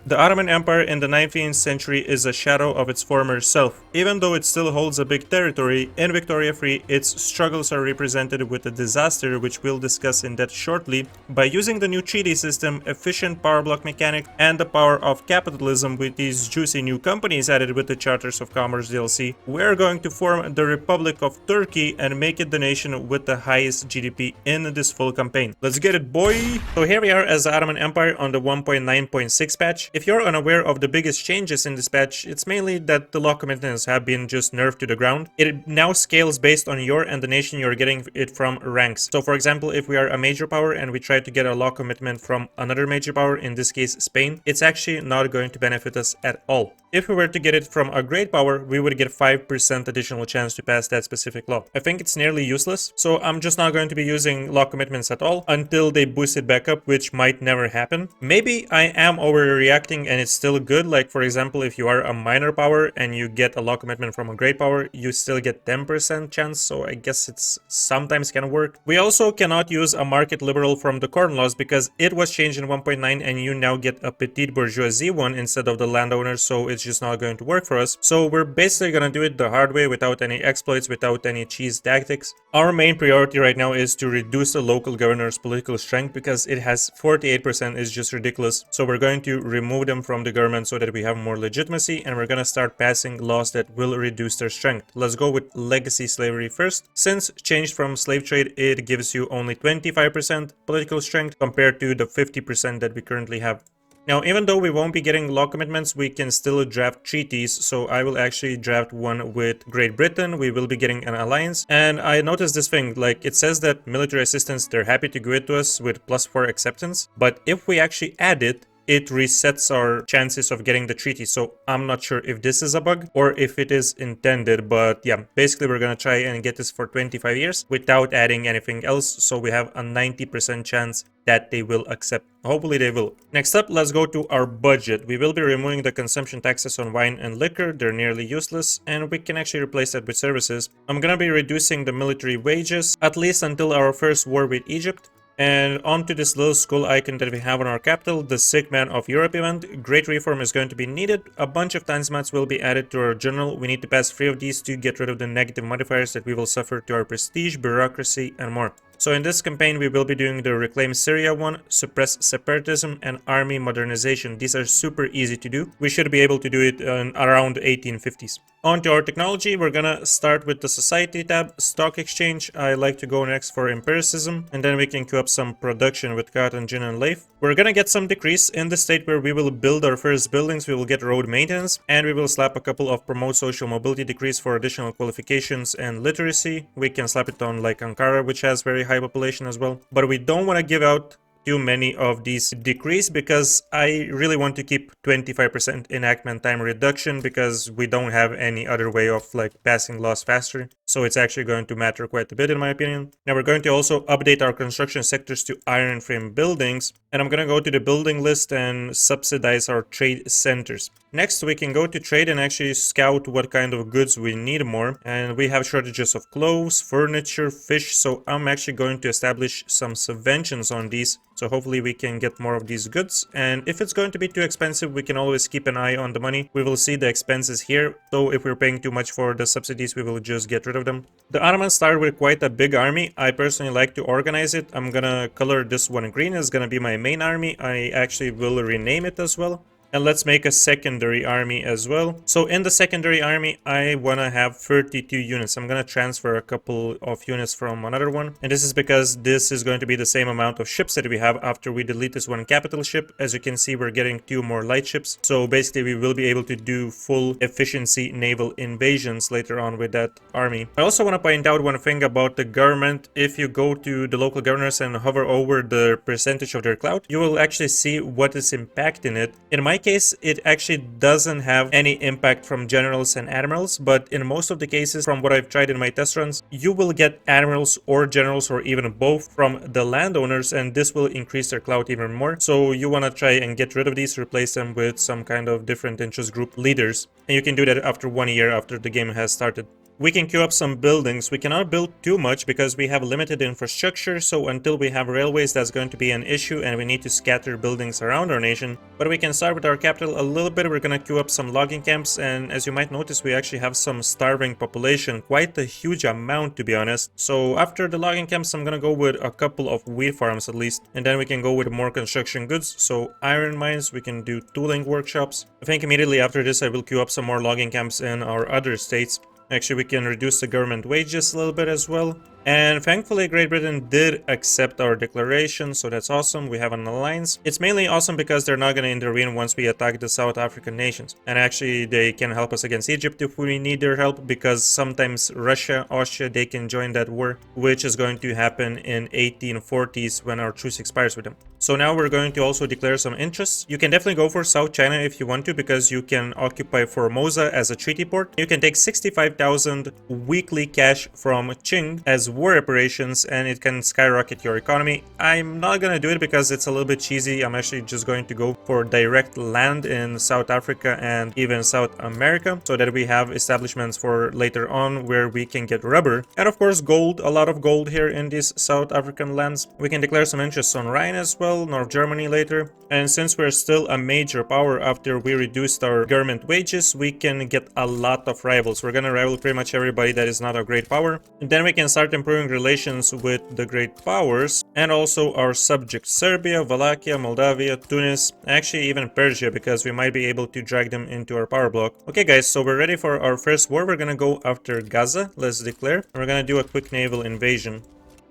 The Ottoman Empire in the 19th century is a shadow of its former self. Even though it still holds a big territory, in Victoria Free its struggles are represented with a disaster which we'll discuss in depth shortly. By using the new treaty system, efficient power block mechanics, and the power of capitalism with these juicy new companies added with the Charters of Commerce DLC, we're going to form the Republic of Turkey and make it the nation with the highest GDP in this full campaign. Let's get it, boy! So here we are as the Ottoman Empire on the 1.9.6 patch. If you're unaware of the biggest changes in this patch, it's mainly that the law commitments have been just nerfed to the ground. It now scales based on your and the nation you're getting it from ranks. So for example, if we are a major power and we try to get a law commitment from another major power, in this case Spain, it's actually not going to benefit us at all. If we were to get it from a great power, we would get 5% additional chance to pass that specific law. I think it's nearly useless, so I'm just not going to be using law commitments at all until they boost it back up, which might never happen. Maybe I am overreacting and it's still good, like for example, if you are a minor power and you get a law commitment from a great power, you still get 10% chance, so I guess it's sometimes can work. We also cannot use a market liberal from the corn laws because it was changed in 1.9 and you now get a petite bourgeoisie one instead of the landowners, so it's just not going to work for us. So we're basically gonna do it the hard way without any exploits, without any cheese tactics. Our main priority right now is to reduce the local governor's political strength because it has 48% is just ridiculous. So we're going to remove them from the government so that we have more legitimacy, and we're gonna start passing laws that will reduce their strength. Let's go with legacy slavery first. Since changed from slave trade, it gives you only 25% political strength compared to the 50% that we currently have. Now, even though we won't be getting law commitments, we can still draft treaties, so I will actually draft one with Great Britain. We will be getting an alliance, and I noticed this thing, like it says that military assistance, they're happy to give it to us with +4 acceptance, but if we actually add it, it resets our chances of getting the treaty. So I'm not sure if this is a bug or if it is intended, but yeah, basically we're gonna try and get this for 25 years without adding anything else, so we have a 90% chance that they will accept. Hopefully they will. Next up, let's go to our budget. We will be removing the consumption taxes on wine and liquor. They're nearly useless, and we can actually replace that with services. I'm gonna be reducing the military wages, at least until our first war with Egypt. And onto this little skull icon that we have on our capital, the Sick Man of Europe event. Great reform is going to be needed. A bunch of tanzmats will be added to our journal. We need to pass 3 of these to get rid of the negative modifiers that we will suffer to our prestige, bureaucracy, and more. So in this campaign, we will be doing the Reclaim Syria one, Suppress Separatism, and Army Modernization. These are super easy to do. We should be able to do it in around 1850s. On to our technology, we're gonna start with the Society tab, Stock Exchange. I like to go next for Empiricism, and then we can queue up some production with cotton, gin, and lathe. We're gonna get some decrease in the state where we will build our first buildings. We will get road maintenance, and we will slap a couple of Promote Social Mobility decrease for additional qualifications and literacy. We can slap it on like Ankara, which has very high population as well, but we don't want to give out too many of these decrease because I really want to keep 25% enactment time reduction because we don't have any other way of like passing laws faster. So it's actually going to matter quite a bit in my opinion. Now we're going to also update our construction sectors to iron frame buildings, and I'm going to go to the building list and subsidize our trade centers. Next, we can go to trade and actually scout what kind of goods we need more. And we have shortages of clothes, furniture, fish. So I'm actually going to establish some subventions on these. So hopefully we can get more of these goods. And if it's going to be too expensive, we can always keep an eye on the money. We will see the expenses here. So if we're paying too much for the subsidies, we will just get rid of them. The Ottomans started with quite a big army. I personally like to organize it. I'm gonna color this one green. It's gonna be my main army. I actually will rename it as well. And let's make a secondary army as well. So in the secondary army, I want to have 32 units. I'm going to transfer a couple of units from another one. And this is because this is going to be the same amount of ships that we have after we delete this one capital ship. As you can see, we're getting 2 more light ships. So basically, we will be able to do full efficiency naval invasions later on with that army. I also want to point out one thing about the government. If you go to the local governors and hover over the percentage of their clout, you will actually see what is impacting it. In my case, it actually doesn't have any impact from generals and admirals, but in most of the cases from what I've tried in my test runs, you will get admirals or generals or even both from the landowners, and this will increase their clout even more. So you want to try and get rid of these, replace them with some kind of different interest group leaders, and you can do that after 1 year after the game has started. We can queue up some buildings. We cannot build too much because we have limited infrastructure, so until we have railways that's going to be an issue and we need to scatter buildings around our nation. But we can start with our capital a little bit. We're gonna queue up some logging camps, and as you might notice, we actually have some starving population, quite a huge amount to be honest. So after the logging camps, I'm gonna go with a couple of wheat farms at least, and then we can go with more construction goods. So iron mines, we can do tooling workshops. I think immediately after this I will queue up some more logging camps in our other states. Actually, we can reduce the government wages a little bit as well. And thankfully, Great Britain did accept our declaration, so that's awesome. We have an alliance. It's mainly awesome because they're not going to intervene once we attack the South African nations. And actually, they can help us against Egypt if we need their help, because sometimes Russia, Austria, they can join that war, which is going to happen in 1840s when our truce expires with them. So now we're going to also declare some interests. You can definitely go for South China if you want to, because you can occupy Formosa as a treaty port. You can take 65,000 weekly cash from Qing as war reparations, and it can skyrocket your economy. I'm not gonna do it because it's a little bit cheesy. I'm actually just going to go for direct land in South Africa and even South America, so that we have establishments for later on where we can get rubber. And of course gold, a lot of gold here in these South African lands. We can declare some interests on Rhine as well, North Germany later. And since we're still a major power after we reduced our government wages, we can get a lot of rivals. We're gonna rival pretty much everybody that is not a great power. And then we can start improving relations with the great powers and also our subjects: Serbia, Wallachia, Moldavia, Tunis, actually even Persia, because we might be able to drag them into our power block. Okay guys, so we're ready for our first war. We're gonna go after Gaza. Let's declare. We're gonna do a quick naval invasion.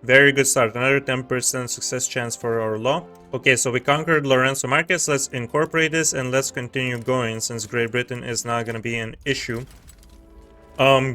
Very good start. Another 10% success chance for our law. Okay, so we conquered Lorenzo Marquez. Let's incorporate this and let's continue going since Great Britain is not gonna be an issue.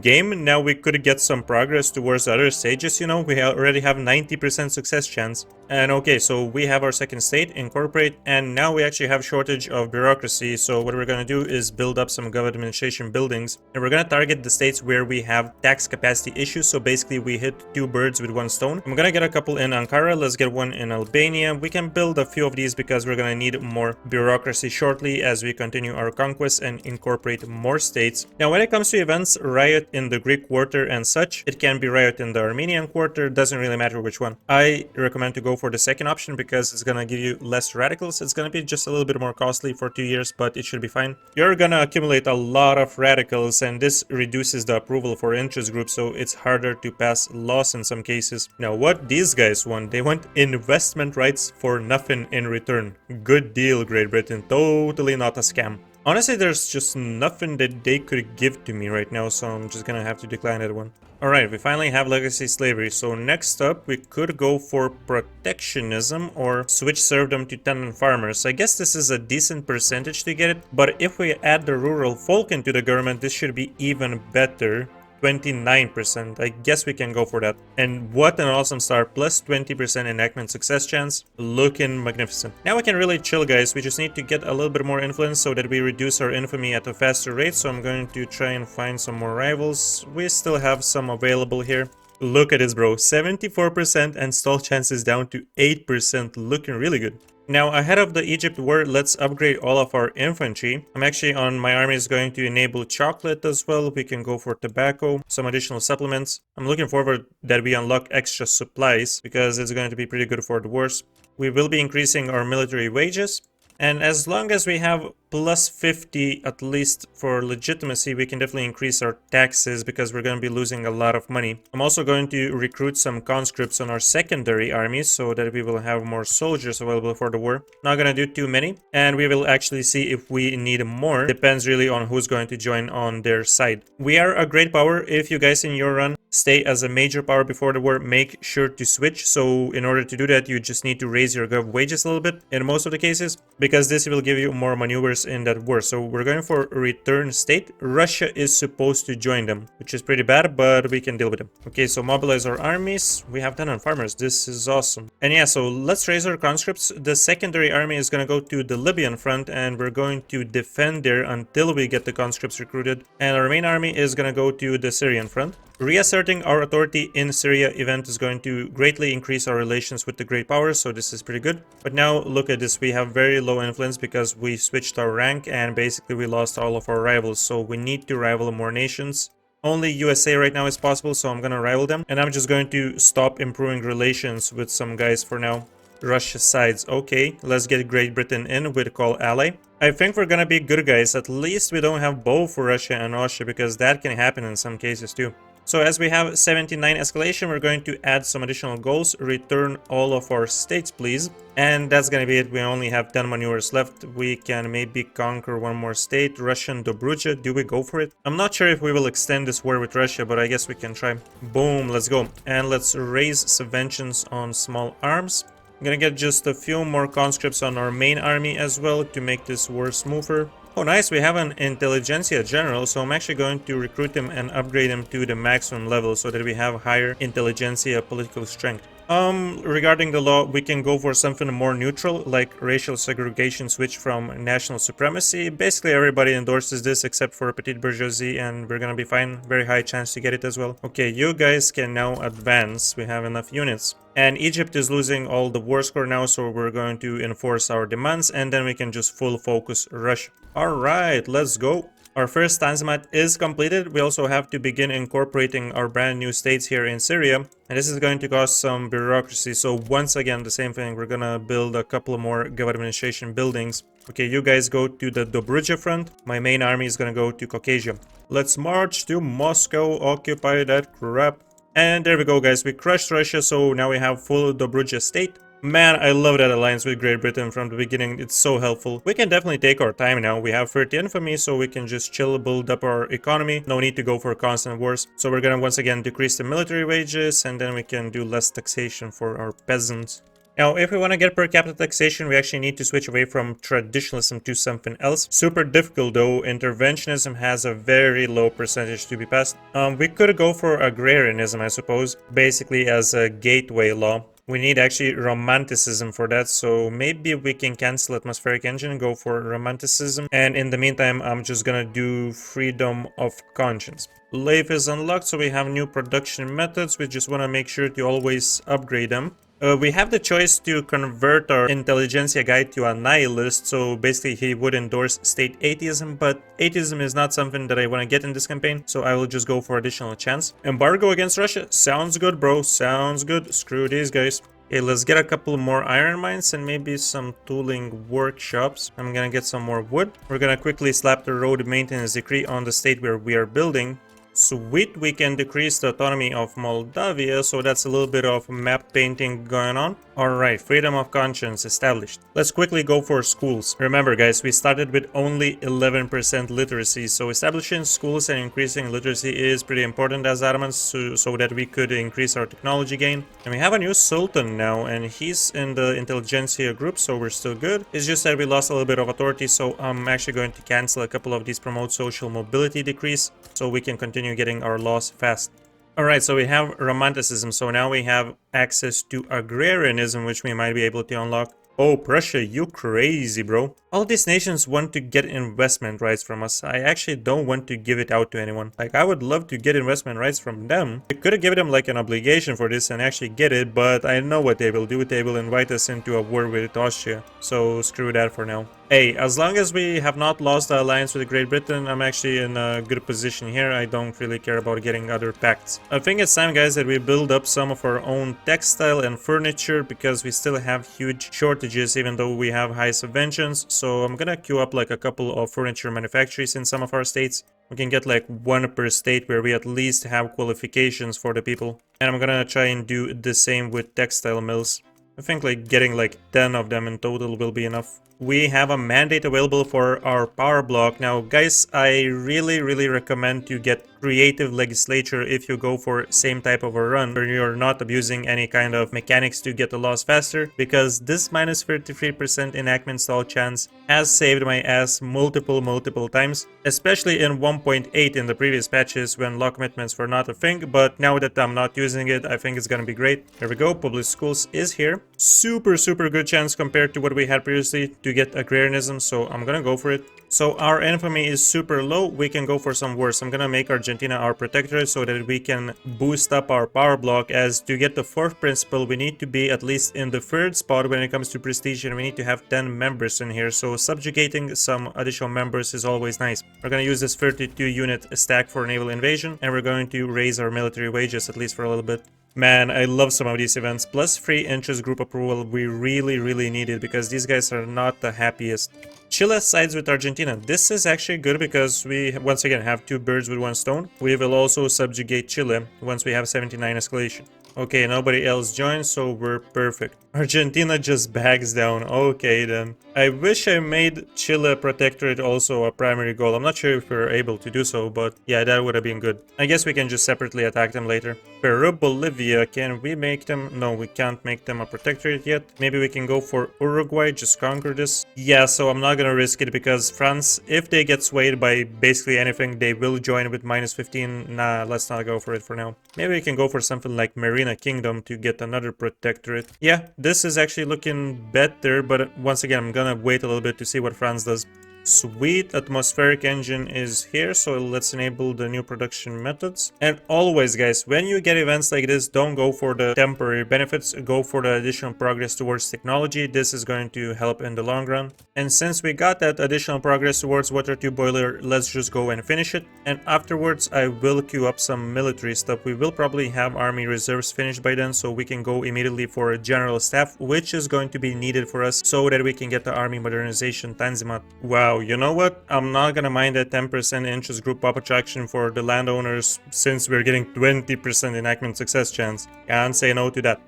Game, now we could get some progress towards the other stages, you know, we already have 90% success chance. And okay, so we have our second state, incorporate, and now we actually have shortage of bureaucracy, so what we're gonna do is build up some government administration buildings, and we're gonna target the states where we have tax capacity issues, so basically we hit two birds with one stone. I'm gonna get a couple in Ankara, let's get one in Albania. We can build a few of these because we're gonna need more bureaucracy shortly as we continue our conquest and incorporate more states. Now when it comes to events, riot in the Greek quarter and such, it can be riot in the Armenian quarter, doesn't really matter which one. I recommend to go for the second option because it's gonna give you less radicals. It's gonna be just a little bit more costly for 2 years, but it should be fine. You're gonna accumulate a lot of radicals, and this reduces the approval for interest groups, so it's harder to pass laws in some cases. Now what these guys want, they want investment rights for nothing in return. Good deal, Great Britain, totally not a scam. Honestly, there's just nothing that they could give to me right now, so I'm just gonna have to decline that one. Alright, we finally have legacy slavery, so next up we could go for protectionism or switch serfdom to tenant farmers. I guess this is a decent percentage to get it, but if we add the rural folk into the government, this should be even better. 29%. I guess we can go for that. And what an awesome start. Plus 20% enactment success chance. Looking magnificent. Now we can really chill, guys. We just need to get a little bit more influence so that we reduce our infamy at a faster rate. So I'm going to try and find some more rivals. We still have some available here. Look at this, bro. 74% and stall chances down to 8%. Looking really good. Now, ahead of the Egypt war, let's upgrade all of our infantry. I'm actually on my army is going to enable chocolate as well. We can go for tobacco, some additional supplements. I'm looking forward that we unlock extra supplies because it's going to be pretty good for the wars. We will be increasing our military wages. And as long as we have plus 50 at least for legitimacy, we can definitely increase our taxes because we're going to be losing a lot of money. I'm also going to recruit some conscripts on our secondary armies so that we will have more soldiers available for the war. Not going to do too many, and we will actually see if we need more. Depends really on who's going to join on their side. We are a great power. If you guys in your run stay as a major power before the war, make sure to switch. So in order to do that, you just need to raise your gov wages a little bit in most of the cases, because this will give you more maneuvers in that war. So we're going for return state. Russia is supposed to join them, which is pretty bad, but we can deal with them. Okay, so mobilize our armies. We have tenant farmers. This is awesome. And yeah, so let's raise our conscripts. The secondary army is going to go to the Libyan front, and we're going to defend there until we get the conscripts recruited. And our main army is going to go to the Syrian front. Reasserting our authority in Syria event is going to greatly increase our relations with the great powers, so this is pretty good. But now look at this, we have very low influence because we switched our rank and basically we lost all of our rivals, so we need to rival more nations. Only USA right now is possible, so I'm gonna rival them. And I'm just going to stop improving relations with some guys for now. Russia sides. Okay, let's get Great Britain in with call ally. I think we're gonna be good guys. At least we don't have both for Russia and Austria, because that can happen in some cases too. So as we have 79 escalation, we're going to add some additional goals. Return all of our states, please. And that's gonna be it. We only have 10 maneuvers left. We can maybe conquer one more state. Russian Dobruja. Do we go for it? I'm not sure if we will extend this war with Russia, but I guess we can try. Boom, let's go. And let's raise subventions on small arms. I'm gonna get just a few more conscripts on our main army as well to make this war smoother. Oh nice, we have an intelligentsia general, so I'm actually going to recruit him and upgrade him to the maximum level so that we have higher intelligentsia political strength. Regarding the law, we can go for something more neutral, like racial segregation switch from national supremacy. Basically everybody endorses this except for petite bourgeoisie, and we're gonna be fine. Very high chance to get it as well. Okay, you guys can now advance. We have enough units. And Egypt is losing all the war score now, so we're going to enforce our demands, and then we can just full focus Russia. Alright, let's go. Our first Tanzimat is completed. We also have to begin incorporating our brand new states here in Syria. And this is going to cost some bureaucracy. So once again, the same thing. We're gonna build a couple more government administration buildings. Okay, you guys go to the Dobruja front. My main army is gonna go to Caucasia. Let's march to Moscow, occupy that crap. And there we go, guys. We crushed Russia, so now we have full Dobruja state. Man, I love that alliance with Great Britain from the beginning. It's so helpful. We can definitely take our time now. We have 30 infamy, so we can just chill, build up our economy. No need to go for constant wars. So we're gonna once again decrease the military wages, and then we can do less taxation for our peasants. Now, if we want to get per capita taxation, we actually need to switch away from traditionalism to something else. Super difficult though. Interventionism has a very low percentage to be passed. We could go for agrarianism, I suppose, basically as a gateway law. We need actually romanticism for that, so maybe we can cancel atmospheric engine and go for romanticism. And in the meantime, I'm just gonna do freedom of conscience. Lave is unlocked, so we have new production methods. We just want to make sure to always upgrade them. We have the choice to convert our intelligentsia guy to a nihilist, so basically he would endorse state atheism, but atheism is not something that I want to get in this campaign, so I will just go for additional chance. Embargo against Russia. Sounds good, bro. Sounds good. Screw these guys. Okay, let's get a couple more iron mines and maybe some tooling workshops. I'm gonna get some more wood. We're gonna quickly slap the road maintenance decree on the state where we are building. Sweet, we can decrease the autonomy of Moldavia, so that's a little bit of map painting going on. Alright, freedom of conscience established. Let's quickly go for schools. Remember guys, we started with only 11% literacy, so establishing schools and increasing literacy is pretty important as Ottomans, so that we could increase our technology gain. And we have a new sultan now, and he's in the intelligentsia group, so we're still good. It's just that we lost a little bit of authority, so I'm actually going to cancel a couple of these promote social mobility decrees, so we can continue getting our laws fast. Alright, so we have romanticism, so now we have access to agrarianism, which we might be able to unlock. Oh, Prussia, you crazy, bro. All these nations want to get investment rights from us. I actually don't want to give it out to anyone. Like, I would love to get investment rights from them. We could have given them like an obligation for this and actually get it, but I know what they will do. They will invite us into a war with Austria. So screw that for now. Hey, as long as we have not lost the alliance with Great Britain, I'm actually in a good position here. I don't really care about getting other pacts. I think it's time, guys, that we build up some of our own textile and furniture, because we still have huge shortages even though we have high subventions. So I'm gonna queue up like a couple of furniture manufacturers in some of our states. We can get like one per state where we at least have qualifications for the people. And I'm gonna try and do the same with textile mills. I think like getting like 10 of them in total will be enough. We have a mandate available for our power block. Now guys, I really recommend to get creative legislature if you go for same type of a run where you're not abusing any kind of mechanics to get the laws faster, because this minus 33% enactment stall chance has saved my ass multiple times, especially in 1.8 in the previous patches when law commitments were not a thing. But now that I'm not using it, I think it's gonna be great. There we go, public schools is here. Super good chance compared to what we had previously to get agrarianism, so I'm gonna go for it. So our infamy is super low, we can go for some wars. I'm gonna make Argentina our protectorate so that we can boost up our power block, as to get the fourth principle we need to be at least in the third spot when it comes to prestige, and we need to have 10 members in here, so subjugating some additional members is always nice. We're gonna use this 32 unit stack for naval invasion, and we're going to raise our military wages at least for a little bit. Man, I love some of these events. Plus free interest group approval, we really need it because these guys are not the happiest. Chile sides with Argentina. This is actually good because we once again have 2 birds with 1 stone. We will also subjugate Chile once we have 79 escalation. Okay, nobody else joins, so we're perfect. Argentina just backs down. Okay then. I wish I made Chile protectorate also a primary goal. I'm not sure if we're able to do so, but yeah, that would have been good. I guess we can just separately attack them later. Peru, Bolivia, can we make them? No, we can't make them a protectorate yet. Maybe we can go for Uruguay, just conquer this. Yeah, so I'm not gonna risk it because France, if they get swayed by basically anything, they will join with -15. Nah, let's not go for it for now. Maybe we can go for something like Marina Kingdom to get another protectorate. Yeah, this is actually looking better, but once again, I'm gonna wait a little bit to see what France does. Sweet, atmospheric engine is here, so let's enable the new production methods. And always, guys, when you get events like this, don't go for the temporary benefits, go for the additional progress towards technology. This is going to help in the long run. And since we got that additional progress towards water tube boiler, let's just go and finish it. And afterwards, I will queue up some military stuff. We will probably have army reserves finished by then, so we can go immediately for a general staff, which is going to be needed for us so that we can get the army modernization Tanzimat. Wow. You know what? I'm not gonna mind that 10% interest group pop attraction for the landowners since we're getting 20% enactment success chance. Can't say no to that.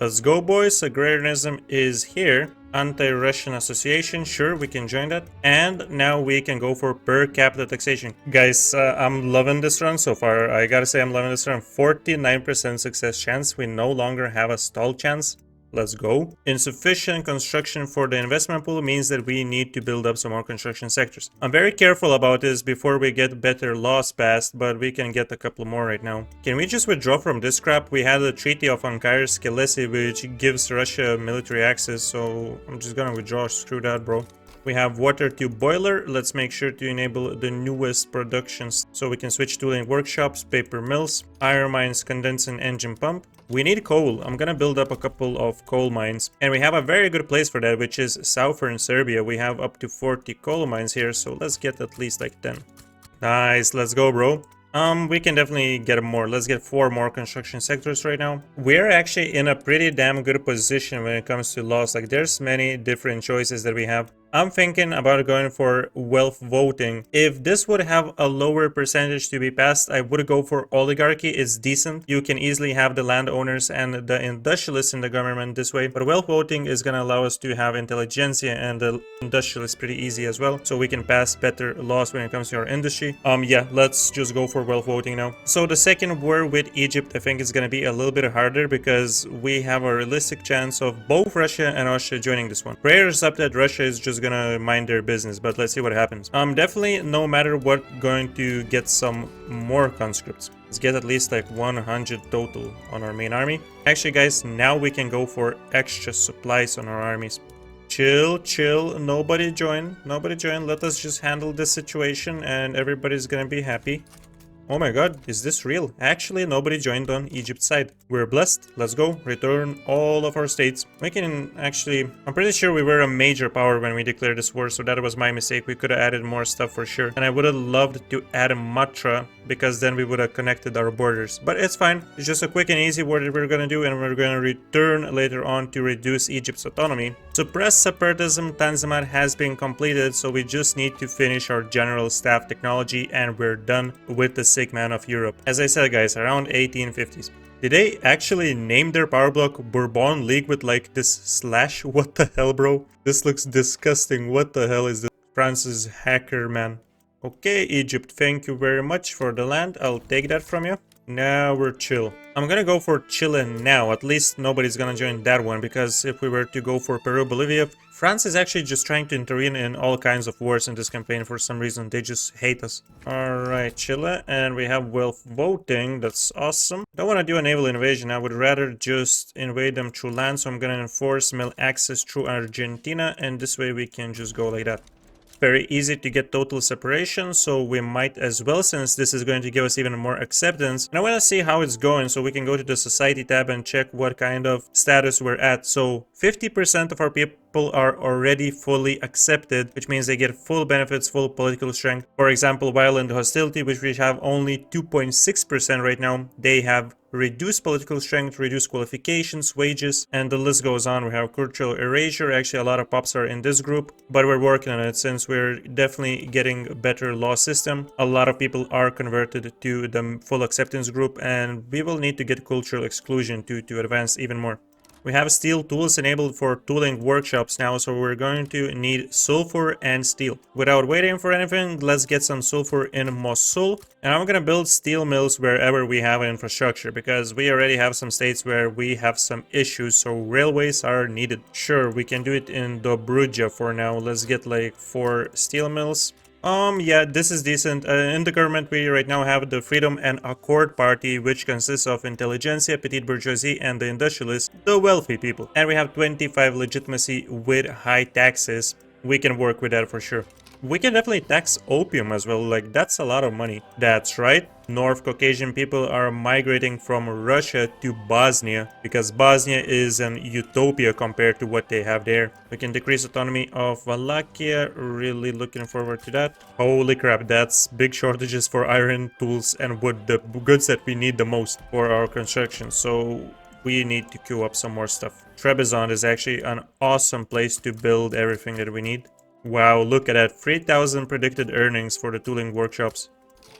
Let's go, boys. Agrarianism is here. Anti-Russian association, sure, we can join that. And now we can go for per capita taxation. Guys, I'm loving this run so far. I gotta say I'm loving this run. 49% success chance. We no longer have a stall chance. Let's go. Insufficient construction for the investment pool means that we need to build up some more construction sectors. I'm very careful about this before we get better laws passed, but we can get a couple more right now. Can we just withdraw from this crap? We had the Treaty of Ankara-Skelesi, which gives Russia military access, so I'm just gonna withdraw. Screw that, bro. We have water tube boiler. Let's make sure to enable the newest productions so we can switch tooling workshops, paper mills, iron mines, condensing engine pump. We need coal. I'm gonna build up a couple of coal mines. And we have a very good place for that, which is southern Serbia. We have up to 40 coal mines here, so let's get at least like 10. Nice, let's go, bro. We can definitely get more. Let's get 4 more construction sectors right now. We're actually in a pretty damn good position when it comes to laws. Like, there's many different choices that we have. I'm thinking about going for wealth voting. If this would have a lower percentage to be passed, I would go for oligarchy. It's decent. You can easily have the landowners and the industrialists in the government this way. But wealth voting is going to allow us to have intelligentsia and the industrialists pretty easy as well. So we can pass better laws when it comes to our industry. Yeah, let's just go for wealth voting now. So the second war with Egypt, I think is going to be a little bit harder because we have a realistic chance of both Russia and Austria joining this one. Prayers up that Russia is just gonna mind their business, but let's see what happens. Definitely, no matter what, going to get some more conscripts. Let's get at least like 100 total on our main army. Actually, guys, now we can go for extra supplies on our armies. Chill, chill, nobody join, nobody join. Let us just handle this situation and everybody's gonna be happy. Oh my god, is this real? Actually, nobody joined on Egypt's side. We're blessed. Let's go. Return all of our states. We can actually... I'm pretty sure we were a major power when we declared this war, so that was my mistake. We could have added more stuff for sure. And I would have loved to add a Matra, because then we would have connected our borders. But it's fine. It's just a quick and easy war that we're gonna do, and we're gonna return later on to reduce Egypt's autonomy. Suppress separatism Tanzimat has been completed, so we just need to finish our general staff technology, and we're done with the sick man of Europe. As I said, guys, around 1850s. Did they actually name their power block Bourbon League with like this slash? What the hell, bro? This looks disgusting. What the hell is this? France's hacker, man. Okay, Egypt, thank you very much for the land. I'll take that from you. Now we're chill. I'm gonna go for Chile now. At least nobody's gonna join that one, because if we were to go for Peru, Bolivia, France is actually just trying to intervene in all kinds of wars in this campaign for some reason. They just hate us. Alright, Chile, and we have wealth voting. That's awesome. Don't want to do a naval invasion. I would rather just invade them through land, so I'm gonna enforce mail access through Argentina, and this way we can just go like that. Very easy to get total separation, so we might as well, since this is going to give us even more acceptance. And I want to see how it's going, so we can go to the society tab and check what kind of status we're at. So 50% of our people are already fully accepted, which means they get full benefits, full political strength. For example, violent hostility, which we have only 2.6% right now, they have reduced political strength, reduced qualifications, wages, and the list goes on. We have cultural erasure. Actually, a lot of pops are in this group, but we're working on it since we're definitely getting a better law system. A lot of people are converted to the full acceptance group, and we will need to get cultural exclusion to advance even more. We have steel tools enabled for tooling workshops now, so we're going to need sulfur and steel. Without waiting for anything, let's get some sulfur in Mosul. And I'm gonna build steel mills wherever we have infrastructure, because we already have some states where we have some issues, so railways are needed. Sure, we can do it in Dobruja for now. Let's get like 4 steel mills. Yeah, this is decent. In the government, we right now have the Freedom and Accord Party, which consists of intelligentsia, petite bourgeoisie, and the industrialists, the wealthy people. And we have 25 legitimacy with high taxes. We can work with that for sure. We can definitely tax opium as well, like that's a lot of money. That's right, North Caucasian people are migrating from Russia to Bosnia, because Bosnia is an utopia compared to what they have there. We can decrease autonomy of Wallachia, really looking forward to that. Holy crap, that's big shortages for iron, tools, and wood, the goods that we need the most for our construction, so we need to queue up some more stuff. Trebizond is actually an awesome place to build everything that we need. Wow, look at that, 3,000 predicted earnings for the tooling workshops.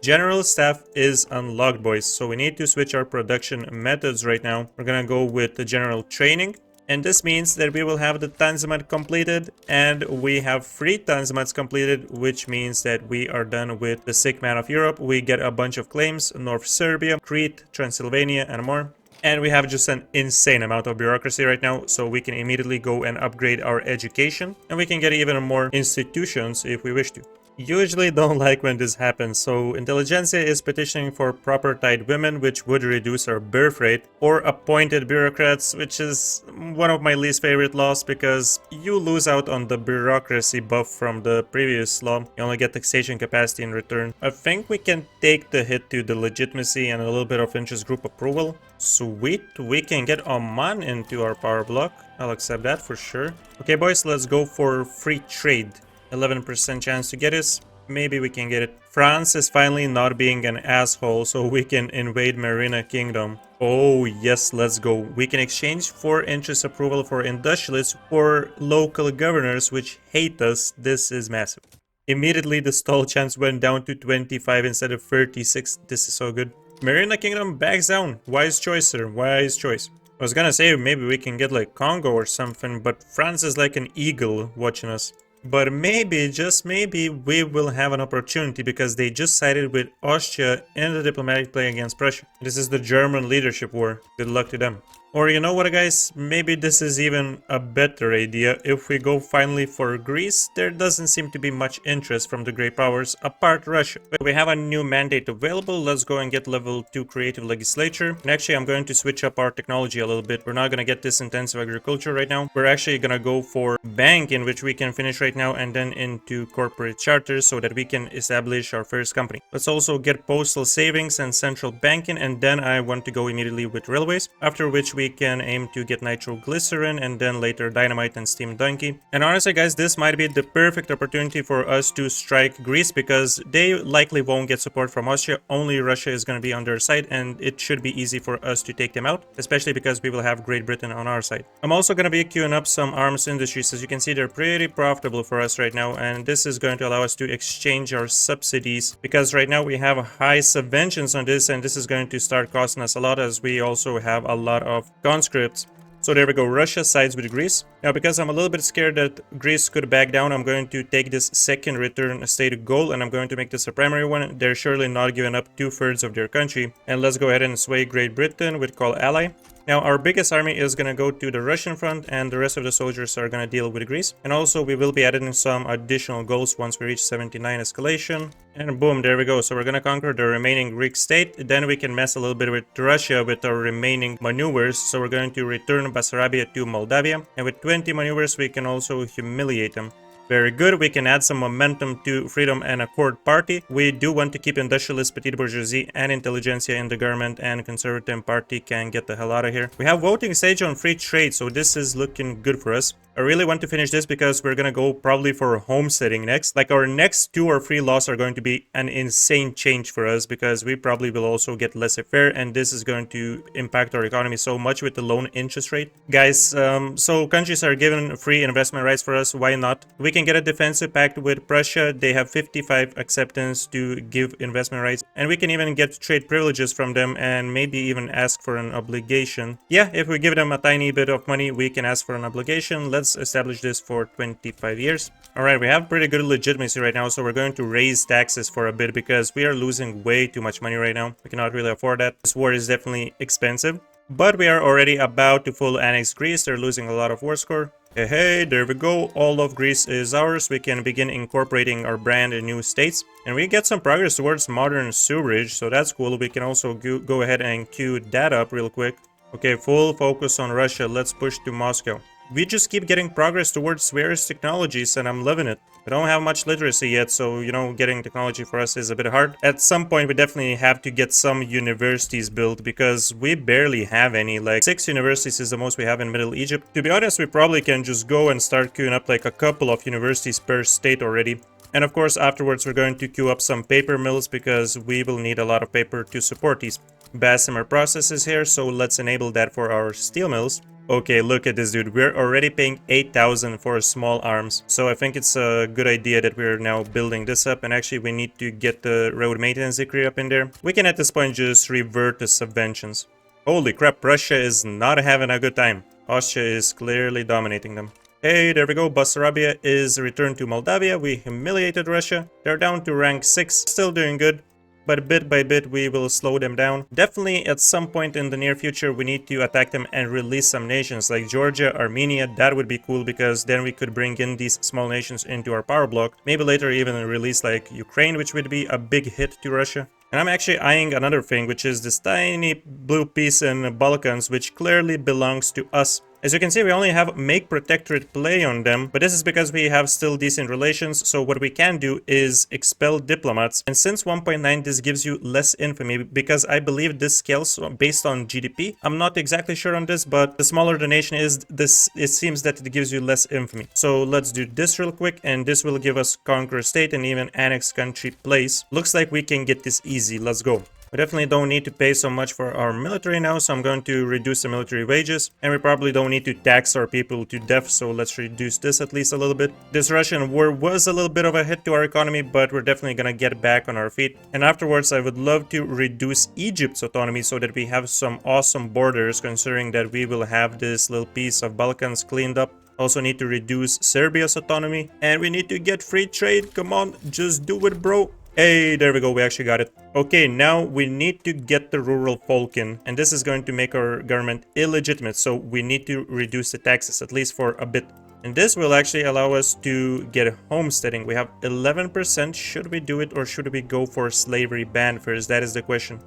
General staff is unlocked, boys, so we need to switch our production methods right now. We're gonna go with the general training, and this means that we will have the Tanzimat completed, and we have 3 Tanzimats completed, which means that we are done with the sick man of Europe. We get a bunch of claims, North Serbia, Crete, Transylvania, and more. And we have just an insane amount of bureaucracy right now, so we can immediately go and upgrade our education, and we can get even more institutions if we wish to. Usually don't like when this happens, so intelligentsia is petitioning for proper tied women, which would reduce our birth rate, or appointed bureaucrats, which is one of my least favorite laws, because you lose out on the bureaucracy buff from the previous law. You only get taxation capacity in return. I think we can take the hit to the legitimacy and a little bit of interest group approval. Sweet, we can get Oman into our power block. I'll accept that for sure. Okay boys, let's go for free trade. 11% chance to get this. Maybe we can get it. France is finally not being an asshole, so we can invade Marina Kingdom. Oh yes, let's go. We can exchange 4 interest approval for industrialists for local governors which hate us. This is massive. Immediately the stall chance went down to 25 instead of 36. This is so good. Marina Kingdom backs down. Wise choice, sir. Wise choice. I was gonna say maybe we can get like Congo or something, but France is like an eagle watching us. But maybe, just maybe, we will have an opportunity, because they just sided with Austria in the diplomatic play against Prussia. This is the German leadership war. Good luck to them. Or you know what, guys? Maybe this is even a better idea. If we go finally for Greece, there doesn't seem to be much interest from the great powers, apart Russia. But we have a new mandate available. Let's go and get level 2 creative legislature. And actually, I'm going to switch up our technology a little bit. We're not going to get this intensive agriculture right now. We're actually going to go for bank, in which we can finish right now, and then into corporate charters, so that we can establish our first company. Let's also get postal savings and central banking, and then I want to go immediately with railways, after which we can aim to get nitroglycerin, and then later dynamite and steam donkey. And honestly guys, this might be the perfect opportunity for us to strike Greece, because they likely won't get support from Austria. Only Russia is going to be on their side, and it should be easy for us to take them out, especially because we will have Great Britain on our side. I'm also going to be queuing up some arms industries. As you can see, they're pretty profitable for us right now, and this is going to allow us to exchange our subsidies, because right now we have high subventions on this, and this is going to start costing us a lot, as we also have a lot of conscripts. So there we go, Russia sides with Greece. Now, because I'm a little bit scared that Greece could back down, I'm going to take this second return state goal and I'm going to make this a primary one. They're surely not giving up 2/3 of their country. And let's go ahead and sway Great Britain with call ally. Now, our biggest army is going to go to the Russian front and the rest of the soldiers are going to deal with Greece. And also, we will be adding some additional goals once we reach 79 escalation. And boom, there we go. So we're going to conquer the remaining Greek state. Then we can mess a little bit with Russia with our remaining maneuvers. So we're going to return Bessarabia to Moldavia. And with 20 maneuvers, we can also humiliate them. Very good, we can add some momentum to Freedom and Accord Party. We do want to keep industrialist, petite bourgeoisie and intelligentsia in the government, and Conservative Party can get the hell out of here. We have voting stage on free trade, so this is looking good for us. I really want to finish this because we're gonna go probably for homesteading next. Like our next 2 or 3 laws are going to be an insane change for us because we probably will also get laissez-faire, and this is going to impact our economy so much with the loan interest rate. Guys, so countries are given free investment rights for us, why not? We can get a defensive pact with Prussia. They have 55 acceptance to give investment rights, and we can even get trade privileges from them and maybe even ask for an obligation. Yeah, if we give them a tiny bit of money, we can ask for an obligation. Let's establish this for 25 years. Alright, we have pretty good legitimacy right now, so we're going to raise taxes for a bit because we are losing way too much money right now. We cannot really afford that. This war is definitely expensive, but we are already about to full annex Greece. They're losing a lot of war score. Hey, there we go. All of Greece is ours. We can begin incorporating our brand new states. And we get some progress towards modern sewerage, so that's cool. We can also go ahead and queue that up real quick. Okay, full focus on Russia. Let's push to Moscow. We just keep getting progress towards various technologies and I'm loving it. We don't have much literacy yet, so, you know, getting technology for us is a bit hard. At some point, we definitely have to get some universities built because we barely have any. Like, 6 universities is the most we have in Middle Egypt. To be honest, we probably can just go and start queuing up like a couple of universities per state already. And of course, afterwards, we're going to queue up some paper mills because we will need a lot of paper to support these Bessemer processes here. So let's enable that for our steel mills. Okay, look at this, dude. We're already paying 8,000 for small arms. So I think it's a good idea that we're now building this up. And actually, we need to get the road maintenance decree up in there. We can at this point just revert the subventions. Holy crap, Russia is not having a good time. Austria is clearly dominating them. Hey, there we go. Bessarabia is returned to Moldavia. We humiliated Russia. They're down to rank 6. Still doing good. But bit by bit, we will slow them down. Definitely, at some point in the near future, we need to attack them and release some nations like Georgia, Armenia. That would be cool because then we could bring in these small nations into our power block. Maybe later even release like Ukraine, which would be a big hit to Russia. And I'm actually eyeing another thing, which is this tiny blue piece in the Balkans, which clearly belongs to us. As you can see, we only have make protectorate play on them, but this is because we have still decent relations, so what we can do is expel diplomats. And since 1.9, this gives you less infamy, because I believe this scales based on GDP. I'm not exactly sure on this, but the smaller the nation is, it seems that it gives you less infamy. So let's do this real quick, and this will give us conquer state and even annex country place. Looks like we can get this easy. Let's go. We definitely don't need to pay so much for our military now, so I'm going to reduce the military wages. And we probably don't need to tax our people to death, so let's reduce this at least a little bit. This Russian war was a little bit of a hit to our economy, but we're definitely gonna get back on our feet. And afterwards, I would love to reduce Egypt's autonomy so that we have some awesome borders, considering that we will have this little piece of Balkans cleaned up. Also need to reduce Serbia's autonomy. And we need to get free trade. Come on, just do it, bro. Hey, there we go, we actually got it. Okay, now we need to get the rural folk in, and this is going to make our government illegitimate, so we need to reduce the taxes, at least for a bit. And this will actually allow us to get homesteading. We have 11%. Should we do it or should we go for slavery ban first? That is the question.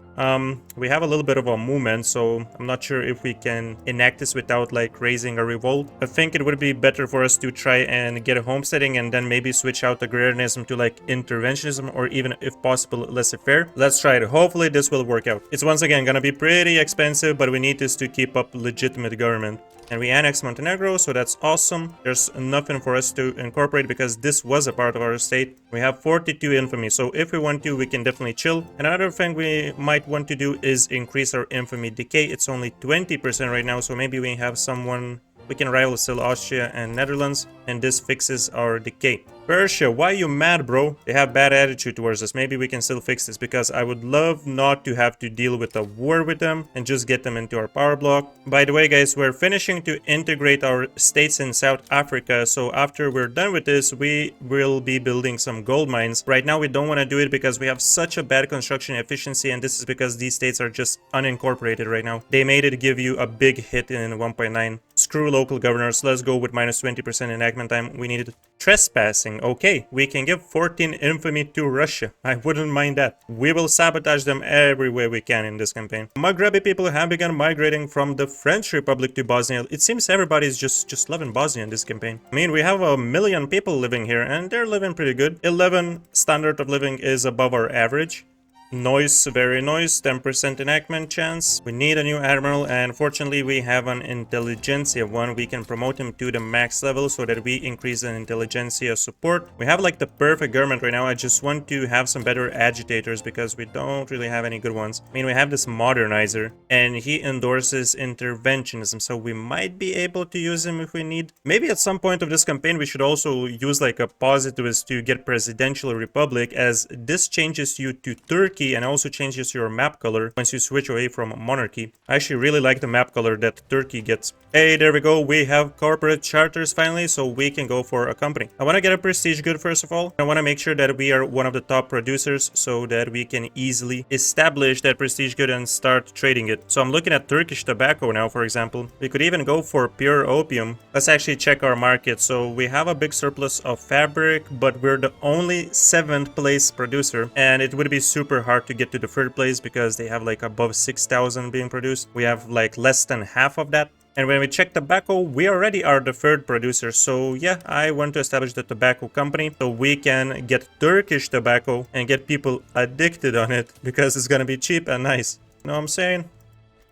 We have a little bit of a movement, so I'm not sure if we can enact this without like raising a revolt. I think it would be better for us to try and get a homesteading and then maybe switch out agrarianism to like interventionism or even if possible laissez-faire. Let's try it. Hopefully this will work out. It's once again gonna be pretty expensive, but we need this to keep up legitimate government. And we annexed Montenegro, so that's awesome. There's nothing for us to incorporate because this was a part of our state. We have 42 infamy, so if we want to, we can definitely chill. And another thing we might want to do is increase our infamy decay. It's only 20% right now, so maybe we have someone... We can rival still Austria and Netherlands, and this fixes our decay. Persia, why you mad, bro? They have bad attitude towards us. Maybe we can still fix this, because I would love not to have to deal with a war with them and just get them into our power block. By the way, guys, we're finishing to integrate our states in South Africa, so after we're done with this, we will be building some gold mines. Right now, we don't want to do it because we have such a bad construction efficiency, and this is because these states are just unincorporated right now. They made it give you a big hit in 1.9. Screw local governors. Let's go with minus 20% enactment time. We needed trespassing. Okay, we can give 14 infamy to Russia. I wouldn't mind that. We will sabotage them every way we can in this campaign. Maghrebi people have begun migrating from the French Republic to Bosnia. It seems everybody's just loving Bosnia in this campaign. I mean, we have 1,000,000 people living here, and they're living pretty good. 11 standard of living is above our average. Noise, very noise, 10% enactment chance. We need a new admiral, and fortunately we have an intelligentsia one. We can promote him to the max level so that we increase the intelligentsia support. We have like the perfect government right now. I just want to have some better agitators because we don't really have any good ones. I mean, we have this modernizer and he endorses interventionism, so we might be able to use him if we need. Maybe at some point of this campaign we should also use like a positivist to get presidential republic, as this changes you to Turkey and also changes your map color once you switch away from monarchy. I actually really like the map color that Turkey gets. Hey, there we go. We have corporate charters finally, so we can go for a company. I want to get a prestige good first of all. I want to make sure that we are one of the top producers so that we can easily establish that prestige good and start trading it. So I'm looking at Turkish tobacco now, for example. We could even go for pure opium. Let's actually check our market. So we have a big surplus of fabric, but we're the only 7th place producer, and it would be super hard to get to the 3rd place because they have like above 6,000 being produced. We have like less than half of that. And when we check tobacco, we already are the 3rd producer. So yeah, I want to establish the tobacco company so we can get Turkish tobacco and get people addicted on it because it's gonna be cheap and nice. You know what I'm saying?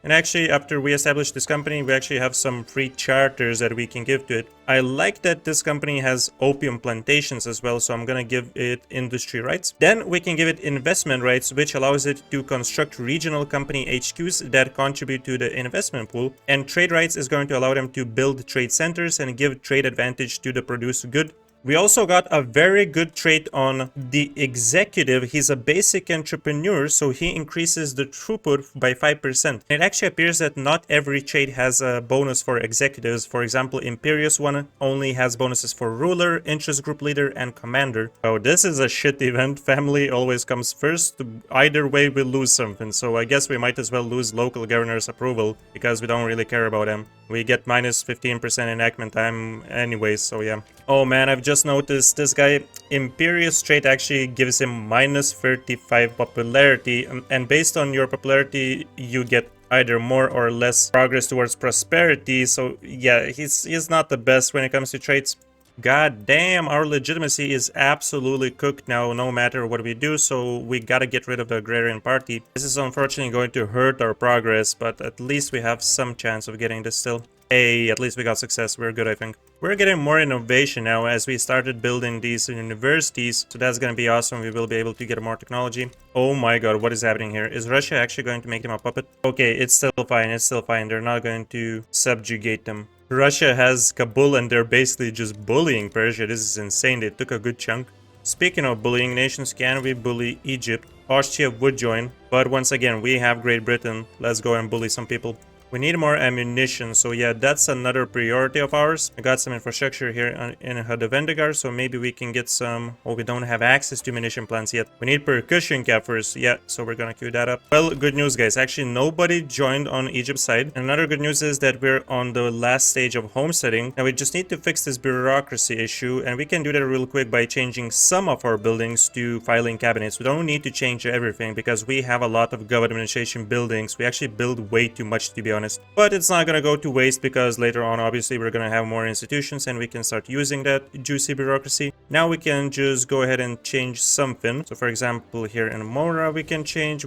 And actually, after we establish this company, we actually have some free charters that we can give to it. I like that this company has opium plantations as well, so I'm gonna give it industry rights. Then we can give it investment rights, which allows it to construct regional company HQs that contribute to the investment pool. And trade rights is going to allow them to build trade centers and give trade advantage to the produced good. We also got a very good trait on the executive. He's a basic entrepreneur, so he increases the throughput by 5%. It actually appears that not every trait has a bonus for executives. For example, Imperious one only has bonuses for ruler, interest group leader, and commander. Oh, this is a shit event. Family always comes first. Either way, we lose something. So I guess we might as well lose local governor's approval because we don't really care about them. We get minus 15% enactment time anyways, so yeah. Oh man, I've just noticed this guy, Imperious trait actually gives him minus 35 popularity, and based on your popularity, you get either more or less progress towards prosperity. So yeah, he's not the best when it comes to traits. God damn, our legitimacy is absolutely cooked now, no matter what we do, so we gotta get rid of the Agrarian Party. This is unfortunately going to hurt our progress, but at least we have some chance of getting this still. Hey, at least we got success. We're good, I think. We're getting more innovation now as we started building these universities, so that's gonna be awesome. We will be able to get more technology. Oh my god, what is happening here? Is Russia actually going to make them a puppet? Okay, it's still fine, it's still fine. They're not going to subjugate them. Russia has Kabul and they're basically just bullying Persia. This is insane. They took a good chunk. Speaking of bullying nations, can we bully Egypt? Austria would join, but once again, we have Great Britain. Let's go and bully some people. We need more ammunition, so yeah, that's another priority of ours. I got some infrastructure here in Hadevendegar, so maybe we can get some... Oh, we don't have access to munition plants yet. We need percussion cap first, yeah, so we're gonna queue that up. Well, good news, guys. Actually, nobody joined on Egypt's side. And another good news is that we're on the last stage of homesteading, and we just need to fix this bureaucracy issue, and we can do that real quick by changing some of our buildings to filing cabinets. We don't need to change everything, because we have a lot of government administration buildings. We actually build way too much, to be honest. But it's not gonna go to waste because later on obviously we're gonna have more institutions and we can start using that juicy bureaucracy. Now we can just go ahead and change something. So for example, here in Mora we can change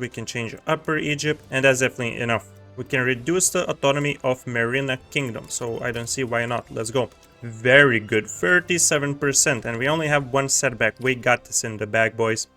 Upper Egypt, and that's definitely enough. We can reduce the autonomy of Marina Kingdom, so I don't see why not. Let's go. Very good, 37%, and we only have one setback. We got this in the bag, boys.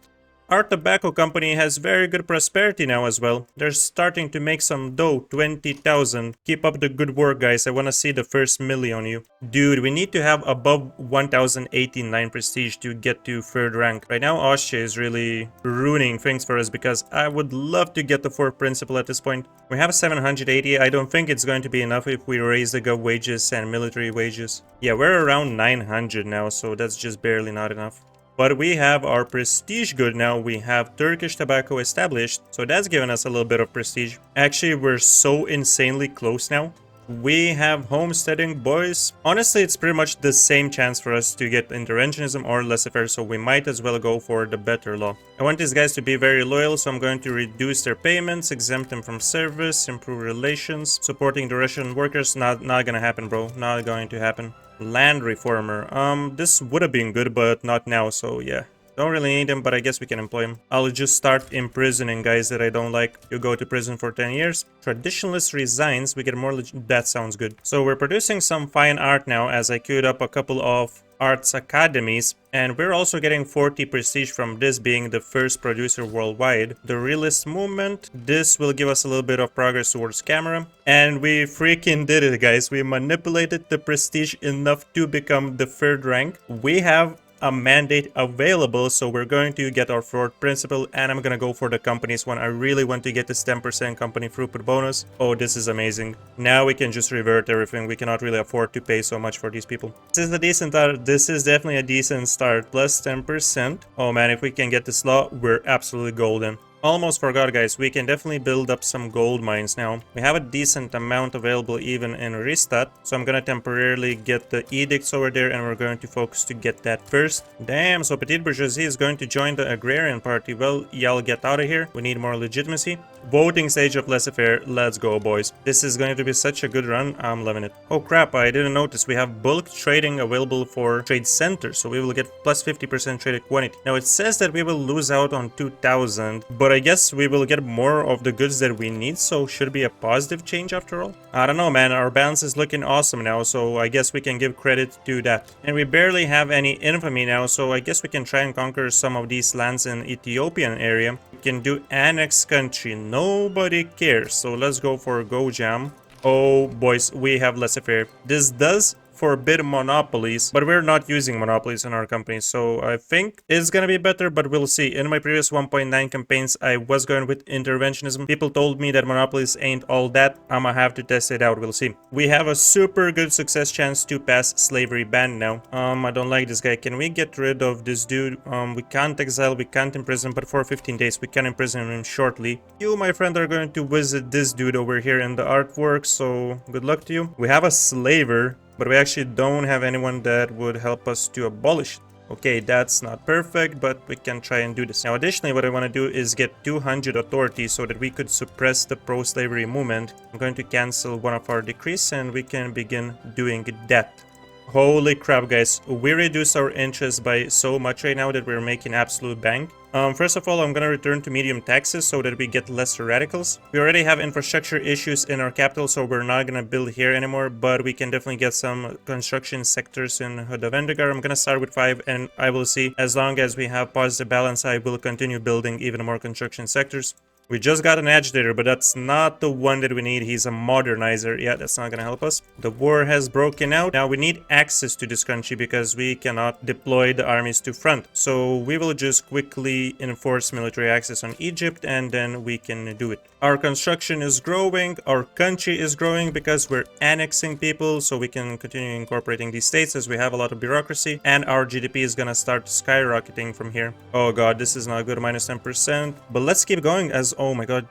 Our tobacco company has very good prosperity now as well. They're starting to make some dough, 20,000. Keep up the good work, guys. I want to see the first milli on you. Dude, we need to have above 1089 prestige to get to 3rd rank. Right now, Austria is really ruining things for us because I would love to get the 4th principal at this point. We have 780. I don't think it's going to be enough if we raise the gov wages and military wages. Yeah, we're around 900 now, so that's just barely not enough. But we have our prestige good now. We have Turkish tobacco established, so that's given us a little bit of prestige. Actually, we're so insanely close now. We have homesteading, boys. Honestly, it's pretty much the same chance for us to get interventionism or laissez-faire, so we might as well go for the better law. I want these guys to be very loyal, so I'm going to reduce their payments, exempt them from service, improve relations. Supporting the Russian workers, not gonna happen, bro. Not going to happen. Land reformer. This would have been good, but not now, so yeah. Don't really need him, but I guess we can employ him. I'll just start imprisoning guys that I don't like. You go to prison for 10 years. Traditionalist resigns. We get more that sounds good. So we're producing some fine art now as I queued up a couple of arts academies. And we're also getting 40 prestige from this being the first producer worldwide. The realist movement. This will give us a little bit of progress towards camera. And we freaking did it, guys. We manipulated the prestige enough to become the 3rd rank. We have a mandate available, so we're going to get our 4th principal, and I'm gonna go for the companies one. I really want to get this 10% company throughput bonus. Oh, this is amazing. Now we can just revert everything. We cannot really afford to pay so much for these people. This is a decent start. This is definitely a decent start. Plus 10%. Oh man, if we can get this law, we're absolutely golden. Almost forgot, guys. We can definitely build up some gold mines now. We have a decent amount available even in Ristad, so I'm gonna temporarily get the edicts over there, and we're going to focus to get that first. Damn, so Petite Bourgeoisie is going to join the Agrarian Party. Well, y'all get out of here. We need more legitimacy. Voting stage of laissez-faire. Let's go, boys. This is going to be such a good run. I'm loving it. Oh crap, I didn't notice. We have bulk trading available for trade centers, so we will get plus 50% traded quantity. Now it says that we will lose out on 2,000, but I guess we will get more of the goods that we need, so should be a positive change after all. I don't know, man. Our balance is looking awesome now, so I guess we can give credit to that. And we barely have any infamy now, so I guess we can try and conquer some of these lands in Ethiopian area. We can do annex country. Nobody cares, so let's go for Gojam. Oh, boys, we have laissez-faire. This does forbid monopolies, but we're not using monopolies in our company, so I think it's gonna be better, but we'll see. In my previous 1.9 campaigns, I was going with interventionism. People told me that monopolies ain't all that. I'ma have to test it out. We'll see. We have a super good success chance to pass slavery ban now. I don't like this guy. Can we get rid of this dude? We can't exile, we can't imprison, but for 15 days we can imprison him shortly. You, my friend, are going to visit this dude over here in the artwork, so good luck to you. We have a slaver, but we actually don't have anyone that would help us to abolish it. Okay, that's not perfect, but we can try and do this. Now, additionally, what I want to do is get 200 authority so that we could suppress the pro-slavery movement. I'm going to cancel one of our decrees, and we can begin doing that. Holy crap, guys. We reduced our interest by so much right now that we're making absolute bank. First of all, I'm gonna return to medium taxes so that we get less radicals. We already have infrastructure issues in our capital, so we're not gonna build here anymore, but we can definitely get some construction sectors in Hodavendigar. I'm gonna start with 5, and I will see. As long as we have positive balance, I will continue building even more construction sectors. We just got an agitator, but that's not the one that we need. He's a modernizer. Yeah, that's not gonna help us. The war has broken out. Now we need access to this country because we cannot deploy the armies to front. So we will just quickly enforce military access on Egypt, and then we can do it. Our construction is growing. Our country is growing because we're annexing people, so we can continue incorporating these states as we have a lot of bureaucracy. And our GDP is gonna start skyrocketing from here. Oh god, this is not good, minus 10%. But let's keep going as oh my god,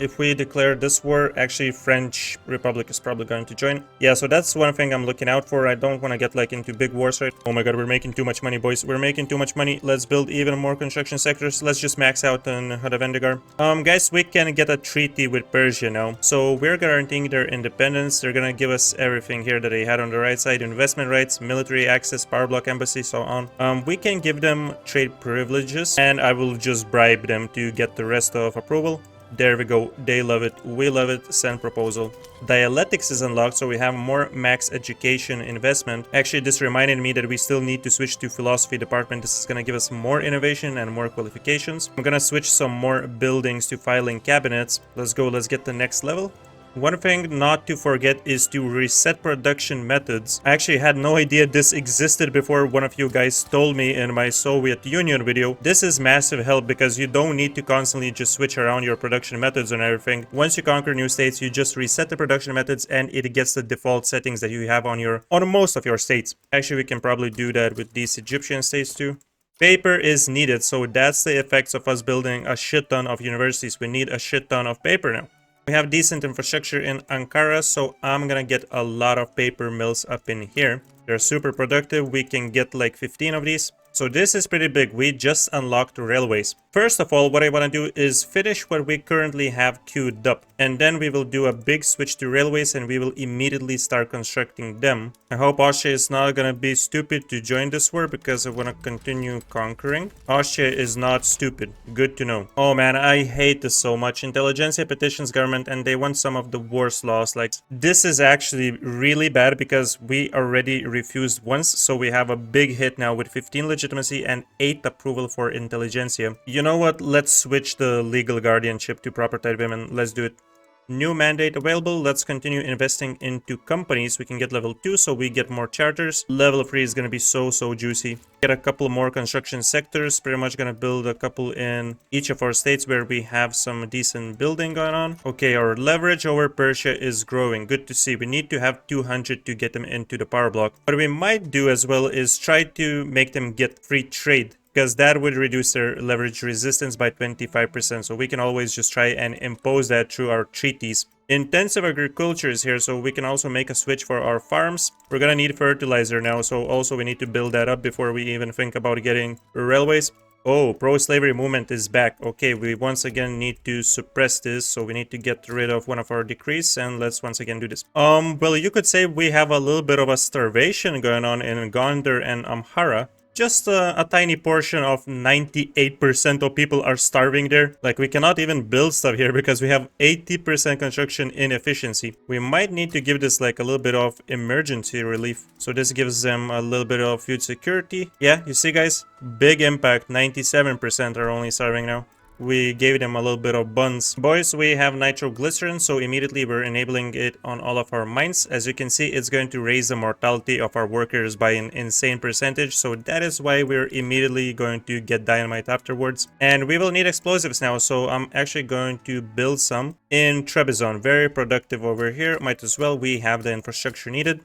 if we declare this war, actually French Republic is probably going to join. Yeah, so that's one thing I'm looking out for. I don't want to get like into big wars, right? Oh my god, we're making too much money, boys. We're making too much money. Let's build even more construction sectors. Let's just max out on Hodavendigar. Guys, we can get a treaty with Persia now. So we're guaranteeing their independence. They're gonna give us everything here that they had on the right side: investment rights, military access, power block embassy, so on. We can give them trade privileges, and I will just bribe them to get the rest of approval. There we go. They love it. We love it. Send proposal. Dialectics is unlocked, so we have more max education investment. Actually, this reminded me that we still need to switch to philosophy department. This is going to give us more innovation and more qualifications. I'm going to switch some more buildings to filing cabinets. Let's go. Let's get the next level. One thing not to forget is to reset production methods. I actually had no idea this existed before one of you guys told me in my Soviet Union video. This is massive help because you don't need to constantly just switch around your production methods and everything. Once you conquer new states, you just reset the production methods and it gets the default settings that you have on most of your states. Actually, we can probably do that with these Egyptian states too. Paper is needed, so that's the effects of us building a shit ton of universities. We need a shit ton of paper now. We have decent infrastructure in Ankara, so I'm gonna get a lot of paper mills up in here. They're super productive. We can get like 15 of these. So this is pretty big. We just unlocked railways. First of all, what I want to do is finish what we currently have queued up. And then we will do a big switch to railways and we will immediately start constructing them. I hope Austria is not going to be stupid to join this war because I want to continue conquering. Austria is not stupid. Good to know. Oh man, I hate this so much. Intelligentsia petitions government and they want some of the worst laws. Like, this is actually really bad because we already refused once. So we have a big hit now with 15 legitimacy and 8 approval for intelligentsia. You know what? Let's switch the legal guardianship to proper type women. Let's do it. New mandate available. Let's continue investing into companies. We can get level 2 so we get more charters. Level 3 is going to be so juicy. Get a couple more construction sectors. Pretty much going to build a couple in each of our states where we have some decent building going on. Okay, our leverage over Persia is growing. Good to see. We need to have 200 to get them into the power block. What we might do as well is try to make them get free trade, because that would reduce their leverage resistance by 25%. So we can always just try and impose that through our treaties. Intensive agriculture is here, so we can also make a switch for our farms. We're gonna need fertilizer now, so also we need to build that up before we even think about getting railways. Oh, pro-slavery movement is back. Okay, we once again need to suppress this, so we need to get rid of one of our decrees, and let's once again do this. Well, you could say we have a little bit of a starvation going on in Gondar and Amhara. Just a tiny portion of 98% of people are starving there. Like, we cannot even build stuff here because we have 80% construction inefficiency. We might need to give this like a little bit of emergency relief. So this gives them a little bit of food security. Yeah, you see guys, big impact. 97% are only starving now. We gave them a little bit of buns. Boys, we have nitroglycerin, so immediately we're enabling it on all of our mines. As you can see, it's going to raise the mortality of our workers by an insane percentage, so that is why we're immediately going to get dynamite afterwards. And we will need explosives now, so I'm actually going to build some in Trebizond. Very productive over here. Might as well. We have the infrastructure needed.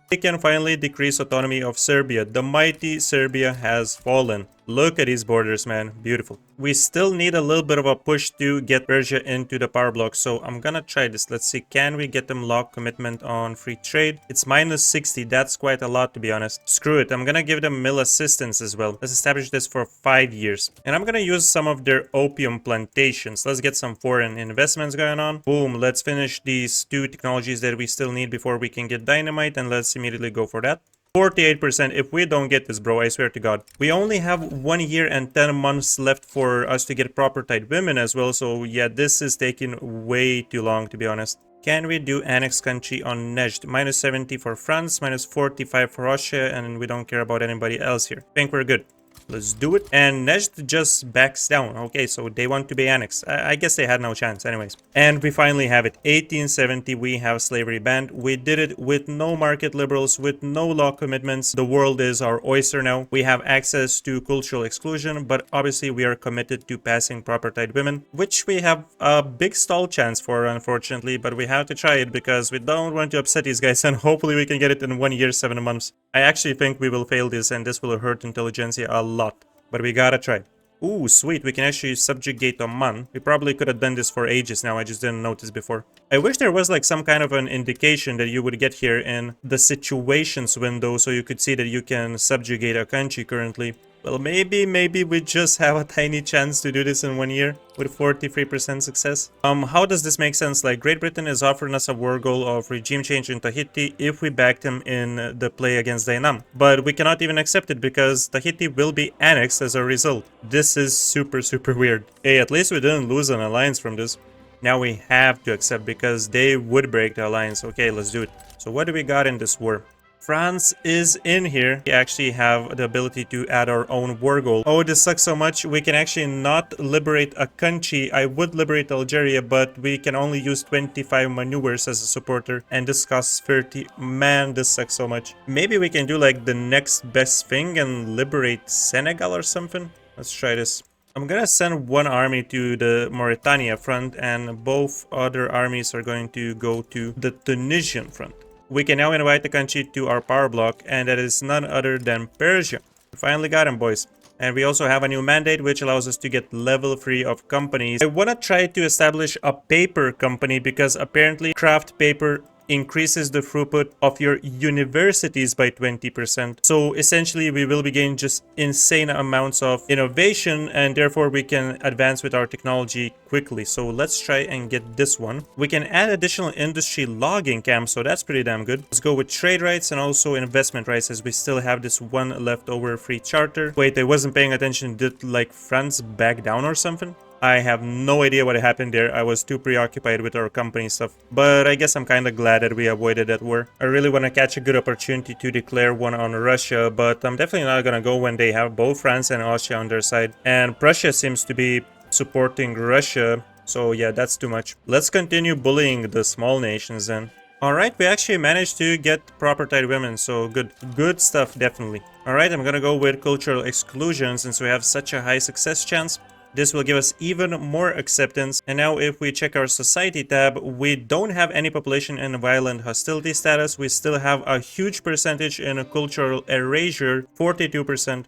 We can finally decrease autonomy of Serbia. The mighty Serbia has fallen. Look at these borders, man. Beautiful. We still need a little bit of a push to get Persia into the power block. So I'm gonna try this. Let's see. Can we get them lock commitment on free trade? It's minus 60. That's quite a lot, to be honest. Screw it. I'm gonna give them mill assistance as well. Let's establish this for 5 years. And I'm gonna use some of their opium plantations. Let's get some foreign investments going on. Boom. Let's finish these 2 technologies that we still need before we can get dynamite. And let's immediately go for that. 48%. If we don't get this, bro, I swear to God. We only have 1 year and 10 months left for us to get proper type women as well. So yeah, this is taking way too long, to be honest. Can we do annex country on Nejd? Minus 70 for France, minus 45 for Russia, and we don't care about anybody else here. I think we're good. Let's do it. And Nejd just backs down. Okay, so they want to be annexed. I guess they had no chance anyways. And we finally have it. 1870, we have slavery banned. We did it with no market liberals, with no law commitments. The world is our oyster now. We have access to cultural exclusion, but obviously we are committed to passing propertied women, which we have a big stall chance for, unfortunately, but we have to try it because we don't want to upset these guys, and hopefully we can get it in 1 year, 7 months. I actually think we will fail this, and this will hurt intelligentsia a lot, but we gotta try. Ooh, sweet, we can actually subjugate Oman. We probably could have done this for ages now, I just didn't notice before. I wish there was like some kind of an indication that you would get here in the situations window so you could see that you can subjugate a country currently. Well, maybe we just have a tiny chance to do this in 1 year with 43% success. How does this make sense? Like, Great Britain is offering us a war goal of regime change in Tahiti if we backed him in the play against Dainam. But we cannot even accept it because Tahiti will be annexed as a result. This is super weird. Hey, at least we didn't lose an alliance from this. Now we have to accept because they would break the alliance. Okay, let's do it. So what do we got in this war? France is in here. We actually have the ability to add our own war goal. Oh, this sucks so much. We can actually not liberate a country. I would liberate Algeria, but we can only use 25 maneuvers as a supporter. And this costs 30. Man, this sucks so much. Maybe we can do like the next best thing and liberate Senegal or something. Let's try this. I'm gonna send one army to the Mauritania front and both other armies are going to go to the Tunisian front. We can now invite the country to our power block, and that is none other than Persia. We finally got him, boys. And we also have a new mandate which allows us to get level 3 of companies. I want to try to establish a paper company because apparently craft paper increases the throughput of your universities by 20%. So essentially we will be getting just insane amounts of innovation and therefore we can advance with our technology quickly. So let's try and get this one. We can add additional industry logging camps, so that's pretty damn good. Let's go with trade rights and also investment rights as we still have this one leftover free charter. Wait, I wasn't paying attention. Did like France back down or something? I have no idea what happened there. I was too preoccupied with our company stuff. But I guess I'm kind of glad that we avoided that war. I really want to catch a good opportunity to declare one on Russia, but I'm definitely not going to go when they have both France and Austria on their side. And Prussia seems to be supporting Russia. So yeah, that's too much. Let's continue bullying the small nations then. Alright, we actually managed to get proper-tied women, so good stuff, definitely. Alright, I'm gonna go with cultural exclusion since we have such a high success chance. This will give us even more acceptance. And now if we check our society tab, we don't have any population in violent hostility status. We still have a huge percentage in cultural erasure, 42%.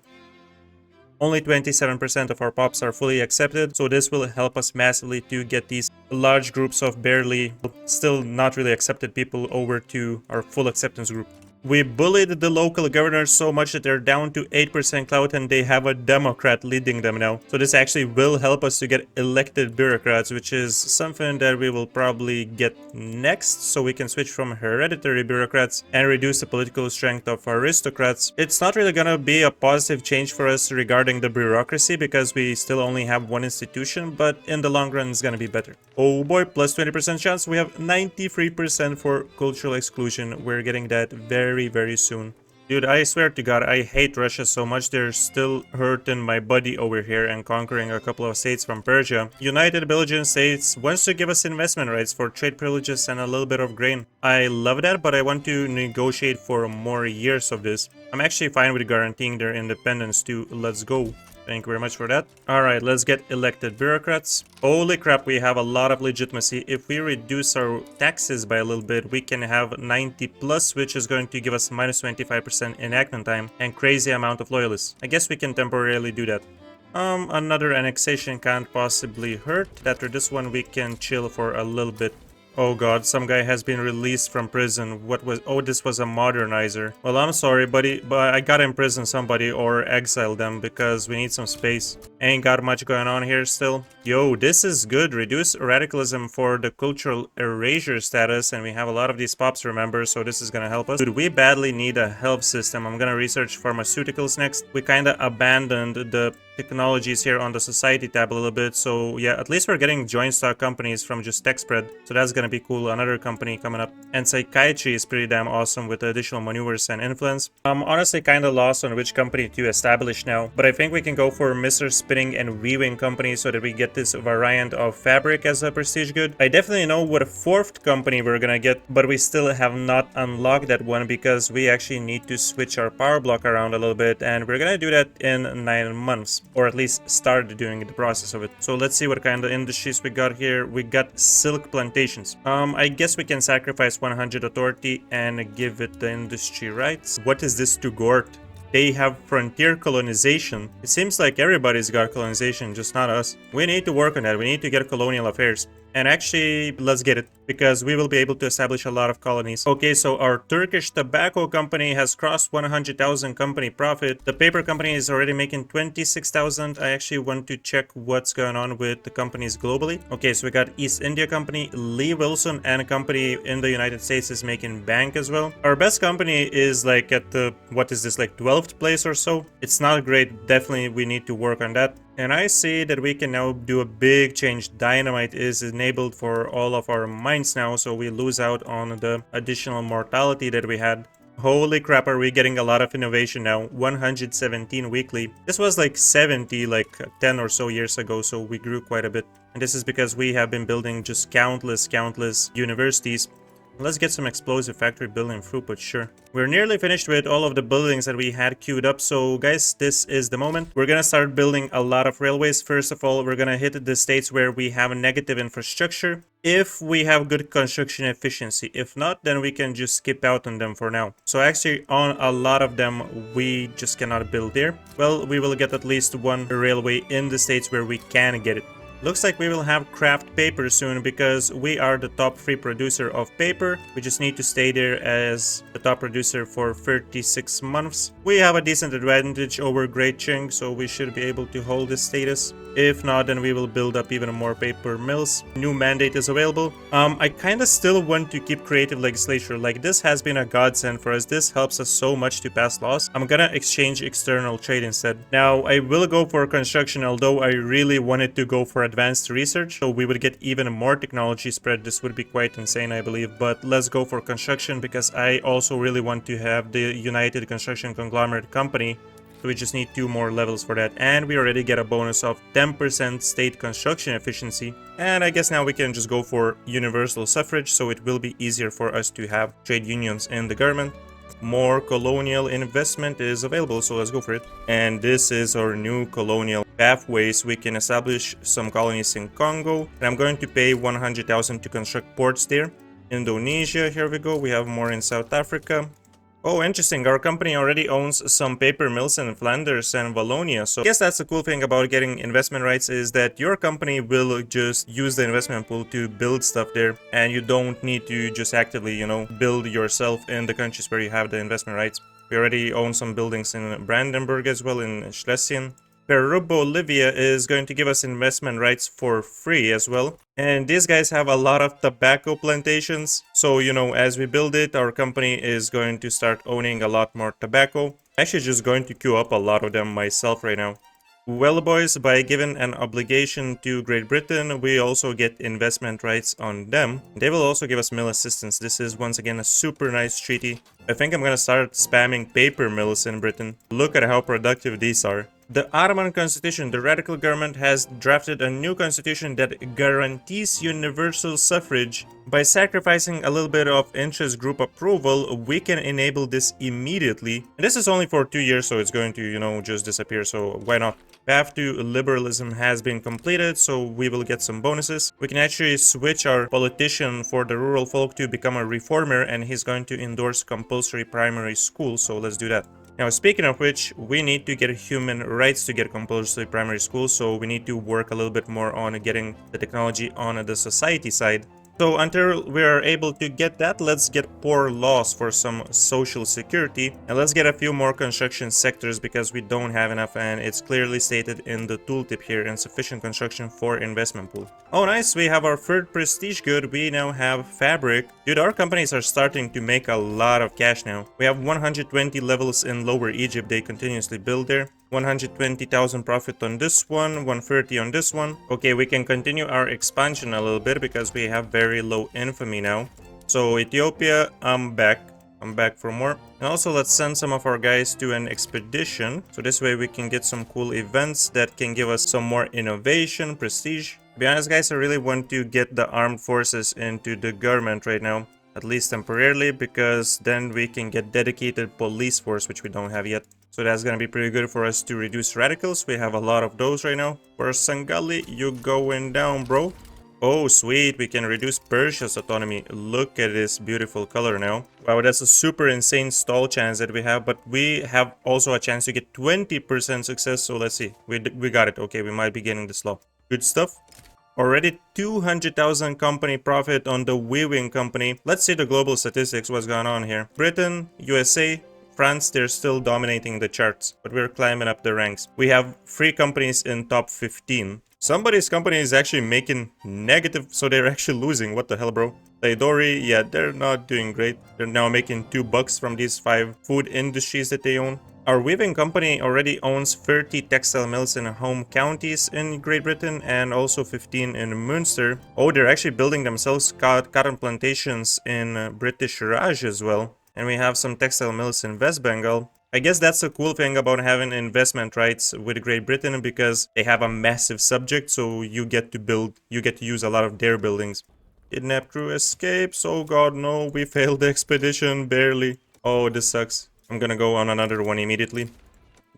Only 27% of our pops are fully accepted, so this will help us massively to get these large groups of barely, still not really accepted people over to our full acceptance group. We bullied the local governors so much that they're down to 8% clout and they have a Democrat leading them now. So this actually will help us to get elected bureaucrats, which is something that we will probably get next, so we can switch from hereditary bureaucrats and reduce the political strength of aristocrats. It's not really gonna be a positive change for us regarding the bureaucracy because we still only have one institution, but in the long run it's gonna be better. Oh boy, plus 20% chance. We have 93% for cultural exclusion. We're getting that very soon. Dude, I swear to God, I hate Russia so much. They're still hurting my buddy over here and conquering a couple of states from Persia. United Belgian States wants to give us investment rights for trade privileges and a little bit of grain. I love that, but I want to negotiate for more years of this. I'm actually fine with guaranteeing their independence too. Let's go. Thank you very much for that. Alright, let's get elected bureaucrats. Holy crap, we have a lot of legitimacy. If we reduce our taxes by a little bit, we can have 90 plus, which is going to give us minus 25% enactment time and crazy amount of loyalists. I guess we can temporarily do that. Another annexation can't possibly hurt. After this one, we can chill for a little bit. Oh god, some guy has been released from prison. What was... Oh, this was a modernizer. Well, I'm sorry, buddy, but I gotta imprison somebody or exile them because we need some space. Ain't got much going on here still. Yo, this is good. Reduce radicalism for the cultural erasure status, and we have a lot of these pops, remember, so this is gonna help us. Dude, we badly need a health system. I'm gonna research pharmaceuticals next. We kinda abandoned the technologies here on the society tab a little bit, so yeah, at least we're getting joint stock companies from just tech spread, so that's gonna be cool. Another company coming up. And psychiatry is pretty damn awesome with additional maneuvers and influence. I'm honestly kind of lost on which company to establish now, but I think we can go for Mr. Spinning and Weaving company so that we get this variant of fabric as a prestige good. I definitely know what a fourth company we're gonna get, but we still have not unlocked that one because we actually need to switch our power block around a little bit, and we're gonna do that in 9 months. Or at least start doing the process of it. So let's see what kind of industries we got here. We got silk plantations. I guess we can sacrifice 100 authority and give it the industry rights. What is this to Gort? They have frontier colonization. It seems like everybody's got colonization, just not us. We need to work on that. We need to get colonial affairs. And actually, let's get it, because we will be able to establish a lot of colonies. Okay, so our Turkish tobacco company has crossed 100,000 company profit. The paper company is already making 26,000. I actually want to check what's going on with the companies globally. Okay, so we got East India Company, Lee Wilson, and a company in the United States is making bank as well. Our best company is like at the, what is this, like 12th place or so? It's not great. Definitely we need to work on that. And I see that we can now do a big change. Dynamite is enabled for all of our mines now, so we lose out on the additional mortality that we had. Holy crap, are we getting a lot of innovation now. 117 weekly. This was like 70 like 10 or so years ago, so we grew quite a bit. And this is because we have been building just countless universities. Let's get some explosive factory building throughput, sure. We're nearly finished with all of the buildings that we had queued up, so guys, this is the moment. We're gonna start building a lot of railways. First of all, we're gonna hit the states where we have a negative infrastructure. If we have good construction efficiency. If not, then we can just skip out on them for now. So actually, on a lot of them, we just cannot build there. Well, we will get at least one railway in the states where we can get it. Looks like we will have craft paper soon because we are the top 3 producer of paper. We just need to stay there as the top producer for 36 months. We have a decent advantage over Great Qing, so we should be able to hold this status. If not, then we will build up even more paper mills. New mandate is available. I kind of still want to keep creative legislature. Like, this has been a godsend for us. This helps us so much to pass laws. I'm gonna exchange external trade instead. Now, I will go for construction, although I really wanted to go for advanced research, so we would get even more technology spread. This would be quite insane, I believe, but let's go for construction because I also really want to have the United Construction Conglomerate Company. So we just need 2 more levels for that, and we already get a bonus of 10% state construction efficiency. And I guess now we can just go for universal suffrage, so it will be easier for us to have trade unions in the government. More colonial investment is available, so let's go for it. And this is our new colonial pathways. We can establish some colonies in Congo, and I'm going to pay 100,000 to construct ports there. Indonesia, here we go. We have more in South Africa. Oh, interesting. Our company already owns some paper mills in Flanders and Wallonia. So I guess that's the cool thing about getting investment rights is that your company will just use the investment pool to build stuff there. And you don't need to just actively, you know, build yourself in the countries where you have the investment rights. We already own some buildings in Brandenburg as well, in Schlesien. Peru Bolivia is going to give us investment rights for free as well. And these guys have a lot of tobacco plantations. So, you know, as we build it, our company is going to start owning a lot more tobacco. I'm actually just going to queue up a lot of them myself right now. Well, boys, by giving an obligation to Great Britain, we also get investment rights on them. They will also give us mill assistance. This is once again a super nice treaty. I think I'm gonna start spamming paper mills in Britain. Look at how productive these are. The Ottoman constitution, the radical government, has drafted a new constitution that guarantees universal suffrage. By sacrificing a little bit of interest group approval, we can enable this immediately. And this is only for 2 years, so it's going to, you know, just disappear, so why not? Path to liberalism has been completed, so we will get some bonuses. We can actually switch our politician for the rural folk to become a reformer, and he's going to endorse compulsory primary school, so let's do that. Now, speaking of which, we need to get human rights to get compulsory primary school, so we need to work a little bit more on getting the technology on the society side. So until we are able to get that, let's get poor laws for some social security, and let's get a few more construction sectors because we don't have enough, and it's clearly stated in the tooltip here, insufficient construction for investment pool. Oh nice, we have our third prestige good. We now have fabric. Dude, our companies are starting to make a lot of cash now. We have 120 levels in Lower Egypt. They continuously build there. 120,000 profit on this one, 130 on this one. Okay, we can continue our expansion a little bit because we have very low infamy now. So Ethiopia, I'm back for more. And also let's send some of our guys to an expedition. So this way we can get some cool events that can give us some more innovation, prestige. To be honest guys, I really want to get the armed forces into the government right now. At least temporarily, because then we can get dedicated police force, which we don't have yet. So that's gonna be pretty good for us to reduce radicals. We have a lot of those right now. For Sangali, you going down, bro. Oh, sweet. We can reduce Persia's autonomy. Look at this beautiful color now. Wow, that's a super insane stall chance that we have. But we have also a chance to get 20% success. So let's see. We got it. Okay, we might be getting this law. Good stuff. Already 200,000 company profit on the weaving company. Let's see the global statistics, what's going on here. Britain, USA, France, they're still dominating the charts, but we're climbing up the ranks. We have 3 companies in top 15. Somebody's company is actually making negative, so they're actually losing. What the hell, bro? Laidori, yeah, they're not doing great. They're now making $2 from these 5 food industries that they own. Our weaving company already owns 30 textile mills in home counties in Great Britain and also 15 in Munster. Oh, they're actually building themselves cotton plantations in British Raj as well. And we have some textile mills in West Bengal. I guess that's the cool thing about having investment rights with Great Britain, because they have a massive subject, so you get to use a lot of their buildings. Kidnapped crew escapes. Oh god, no, we failed the expedition, barely. Oh, this sucks. I'm gonna go on another one immediately.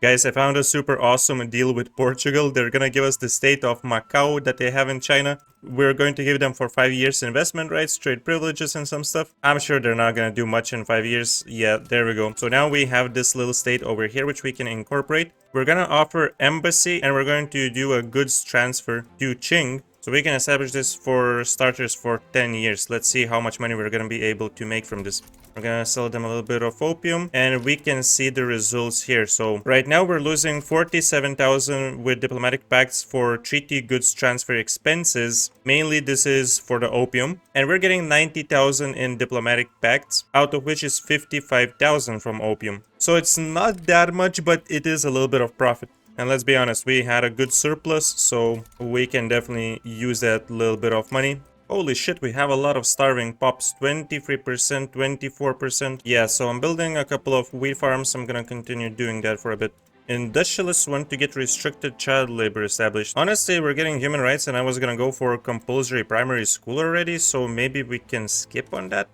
Guys, I found a super awesome deal with Portugal. They're gonna give us the state of Macau that they have in China. We're going to give them for 5 years investment rights, trade privileges and some stuff. I'm sure they're not gonna do much in 5 years. Yeah, there we go. So now we have this little state over here which we can incorporate. We're gonna offer embassy and we're going to do a goods transfer to Qing. So we can establish this for starters for 10 years. Let's see how much money we're gonna be able to make from this. We're gonna sell them a little bit of opium and we can see the results here. So right now we're losing 47,000 with diplomatic pacts for treaty goods transfer expenses. Mainly this is for the opium, and we're getting 90,000 in diplomatic pacts, out of which is 55,000 from opium. So it's not that much, but it is a little bit of profit. And let's be honest, we had a good surplus, so we can definitely use that little bit of money. Holy shit, we have a lot of starving pops. 23%, 24%. Yeah, so I'm building a couple of wheat farms. I'm gonna continue doing that for a bit. Industrialists want to get restricted child labor established. Honestly, we're getting human rights and I was gonna go for compulsory primary school already, so maybe we can skip on that.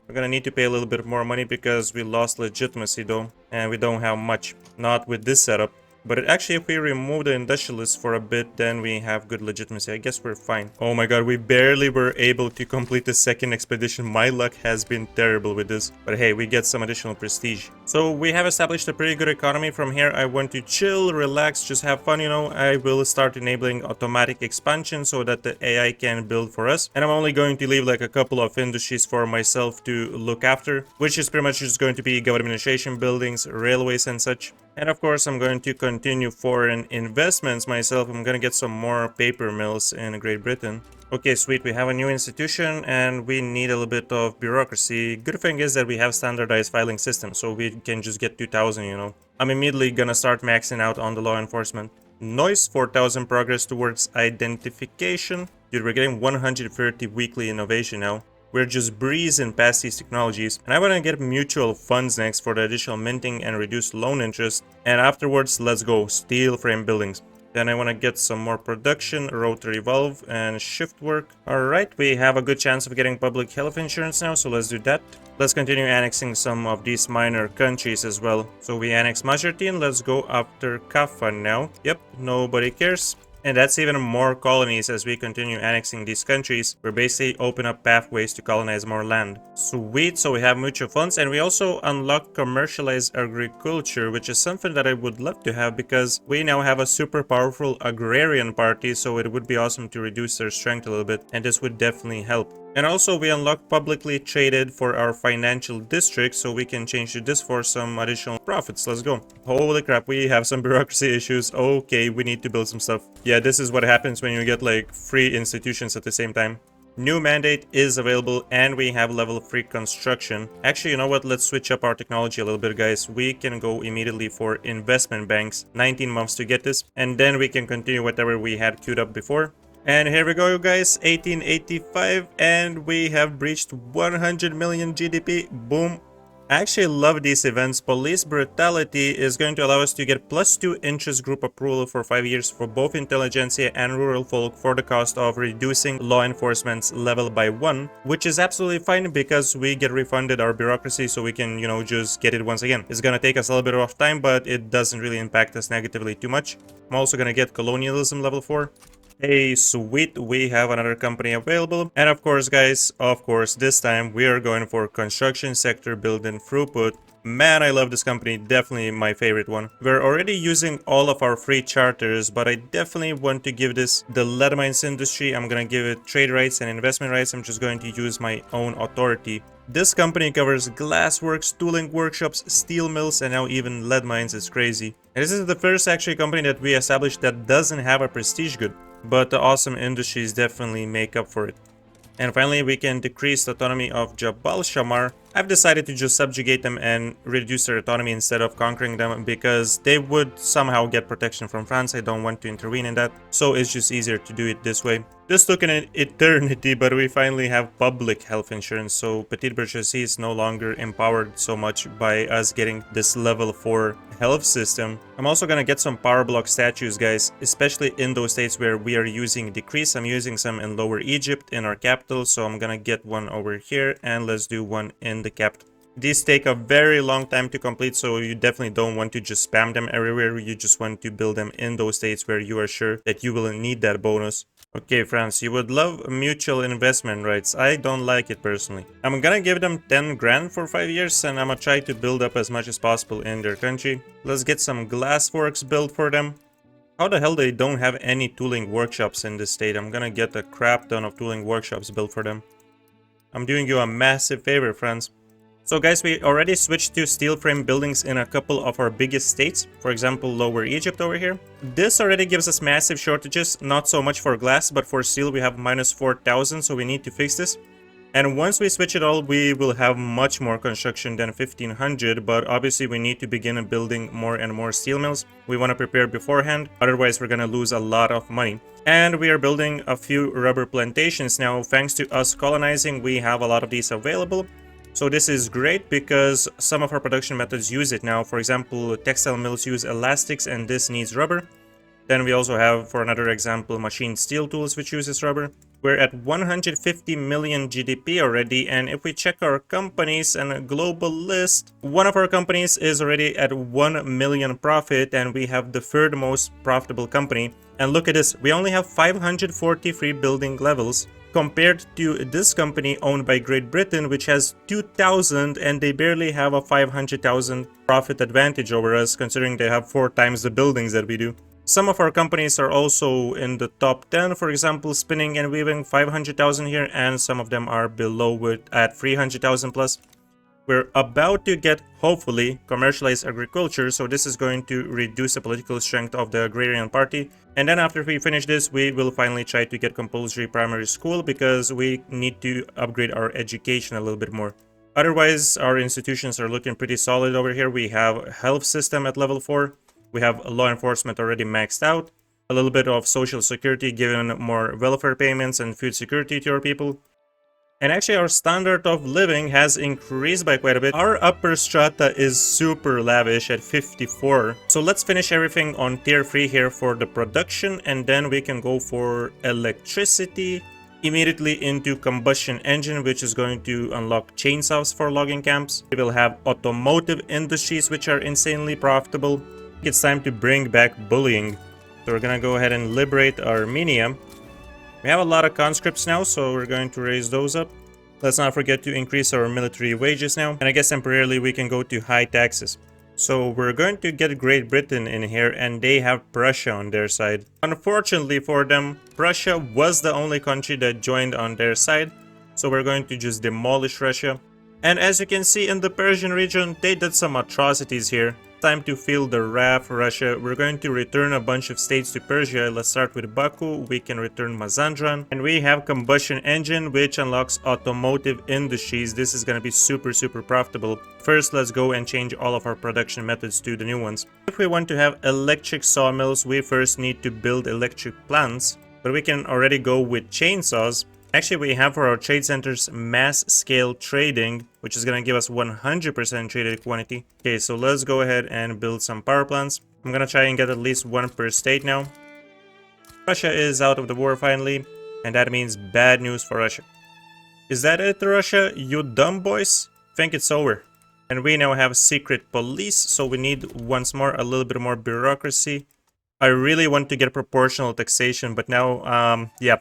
We're gonna need to pay a little bit more money because we lost legitimacy though, and we don't have much. Not with this setup. But actually, if we remove the industrialists for a bit, then we have good legitimacy. I guess we're fine. Oh my god, we barely were able to complete the second expedition. My luck has been terrible with this. But hey, we get some additional prestige. So we have established a pretty good economy. From here, I want to chill, relax, just have fun, you know. I will start enabling automatic expansion so that the AI can build for us. And I'm only going to leave like a couple of industries for myself to look after, which is pretty much just going to be government administration buildings, railways and such. And of course, I'm going to continue foreign investments myself. I'm going to get some more paper mills in Great Britain. Okay, sweet. We have a new institution and we need a little bit of bureaucracy. Good thing is that we have standardized filing system, so we can just get 2,000, you know. I'm immediately going to start maxing out on the law enforcement. Noise, 4,000 progress towards identification. Dude, we're getting 130 weekly innovation now. We're just breezing past these technologies, and I want to get mutual funds next for the additional minting and reduced loan interest, and afterwards let's go steel frame buildings. Then I want to get some more production, rotary valve and shift work. Alright, we have a good chance of getting public health insurance now, so let's do that. Let's continue annexing some of these minor countries as well. So we annex Majertine, let's go after Kaffa now. Yep, nobody cares. And that's even more colonies as we continue annexing these countries. We're basically open up pathways to colonize more land. Sweet, so we have mutual funds and we also unlock commercialized agriculture, which is something that I would love to have because we now have a super powerful agrarian party, so it would be awesome to reduce their strength a little bit, and this would definitely help. And also we unlock publicly traded for our financial district, so we can change this for some additional profits. Let's go. Holy crap, we have some bureaucracy issues. Okay, we need to build some stuff. Yeah, this is what happens when you get like 3 institutions at the same time. New mandate is available and we have level 3 construction. Actually, you know what? Let's switch up our technology a little bit, guys. We can go immediately for investment banks. 19 months to get this, and then we can continue whatever we had queued up before. And here we go, guys, 1885, and we have breached 100 million GDP. Boom. I actually love these events. Police brutality is going to allow us to get +2 interest group approval for 5 years for both intelligentsia and rural folk for the cost of reducing law enforcement's level by 1, which is absolutely fine because we get refunded our bureaucracy, so we can, you know, just get it once again. It's gonna take us a little bit of time, but it doesn't really impact us negatively too much. I'm also gonna get colonialism level 4. Hey, sweet, we have another company available. And of course, guys, this time we are going for construction sector building throughput. Man, I love this company, definitely my favorite one. We're already using all of our free charters, but I definitely want to give this the lead mines industry. I'm gonna give it trade rights and investment rights. I'm just going to use my own authority. This company covers glassworks, tooling workshops, steel mills, and now even lead mines. It's crazy. And this is the first actually company that we established that doesn't have a prestige good, but the awesome industries definitely make up for it. And finally, we can decrease the autonomy of Jabal Shamar. I've decided to just subjugate them and reduce their autonomy instead of conquering them because they would somehow get protection from France. I don't want to intervene in that, so it's just easier to do it this way. This took an eternity, but we finally have public health insurance, so Petite Bourgeoisie is no longer empowered so much by us getting this level 4 health system. I'm also gonna get some power block statues, guys, especially in those states where we are using decrease. I'm using some in Lower Egypt in our capital, so I'm gonna get one over here, and let's do one in the capital. These take a very long time to complete, so you definitely don't want to just spam them everywhere. You just want to build them in those states where you are sure that you will need that bonus. Okay, France, you would love mutual investment rights. I don't like it personally. I'm gonna give them 10 grand for 5 years, and I'm gonna try to build up as much as possible in their country. Let's get some glassworks built for them. How the hell they don't have any tooling workshops in this state? I'm gonna get a crap ton of tooling workshops built for them. I'm doing you a massive favor, France. So guys, we already switched to steel frame buildings in a couple of our biggest states, for example Lower Egypt over here. This already gives us massive shortages, not so much for glass, but for steel we have minus 4,000, so we need to fix this. And once we switch it all, we will have much more construction than 1500, but obviously we need to begin building more and more steel mills. We want to prepare beforehand, otherwise we're gonna lose a lot of money. And we are building a few rubber plantations now. Thanks to us colonizing, we have a lot of these available. So this is great because some of our production methods use it now. For example, textile mills use elastics and this needs rubber. Then we also have, for another example, machine steel tools which uses rubber. We're at 150 million GDP already, and if we check our companies and a global list, one of our companies is already at 1 million profit, and we have the third most profitable company. And look at this, we only have 543 building levels, compared to this company owned by Great Britain, which has 2,000, and they barely have a 500,000 profit advantage over us, considering they have 4 times the buildings that we do. Some of our companies are also in the top 10, for example, spinning and weaving 500,000 here, and some of them are below it at 300,000 plus. We're about to get, hopefully, commercialized agriculture, so this is going to reduce the political strength of the Agrarian Party. And then after we finish this, we will finally try to get compulsory primary school because we need to upgrade our education a little bit more. Otherwise, our institutions are looking pretty solid over here. We have a health system at level 4. We have law enforcement already maxed out. A little bit of social security, giving more welfare payments and food security to our people. And actually our standard of living has increased by quite a bit. Our upper strata is super lavish at 54. So let's finish everything on tier 3 here for the production, and then we can go for electricity immediately into combustion engine, which is going to unlock chainsaws for logging camps. We will have automotive industries which are insanely profitable. It's time to bring back bullying. So we're gonna go ahead and liberate Armenia. We have a lot of conscripts now, so we're going to raise those up. Let's not forget to increase our military wages now. And I guess temporarily we can go to high taxes. So we're going to get Great Britain in here, and they have Prussia on their side. Unfortunately for them, Prussia was the only country that joined on their side. So we're going to just demolish Russia. And as you can see in the Persian region, they did some atrocities here. Time to feel the wrath, Russia. We're going to return a bunch of states to Persia. Let's start with Baku. We can return Mazandaran. And we have combustion engine, which unlocks automotive industries. This is going to be super profitable. First, let's go and change all of our production methods to the new ones. If we want to have electric sawmills, we first need to build electric plants. But we can already go with chainsaws. Actually, we have for our trade centers mass scale trading, which is going to give us 100% traded quantity. Okay, so let's go ahead and build some power plants. I'm going to try and get at least one per state now. Russia is out of the war finally, and that means bad news for Russia. Is that it, Russia? You dumb boys? Think it's over. And we now have secret police, so we need once more a little bit more bureaucracy. I really want to get proportional taxation, but now, yeah.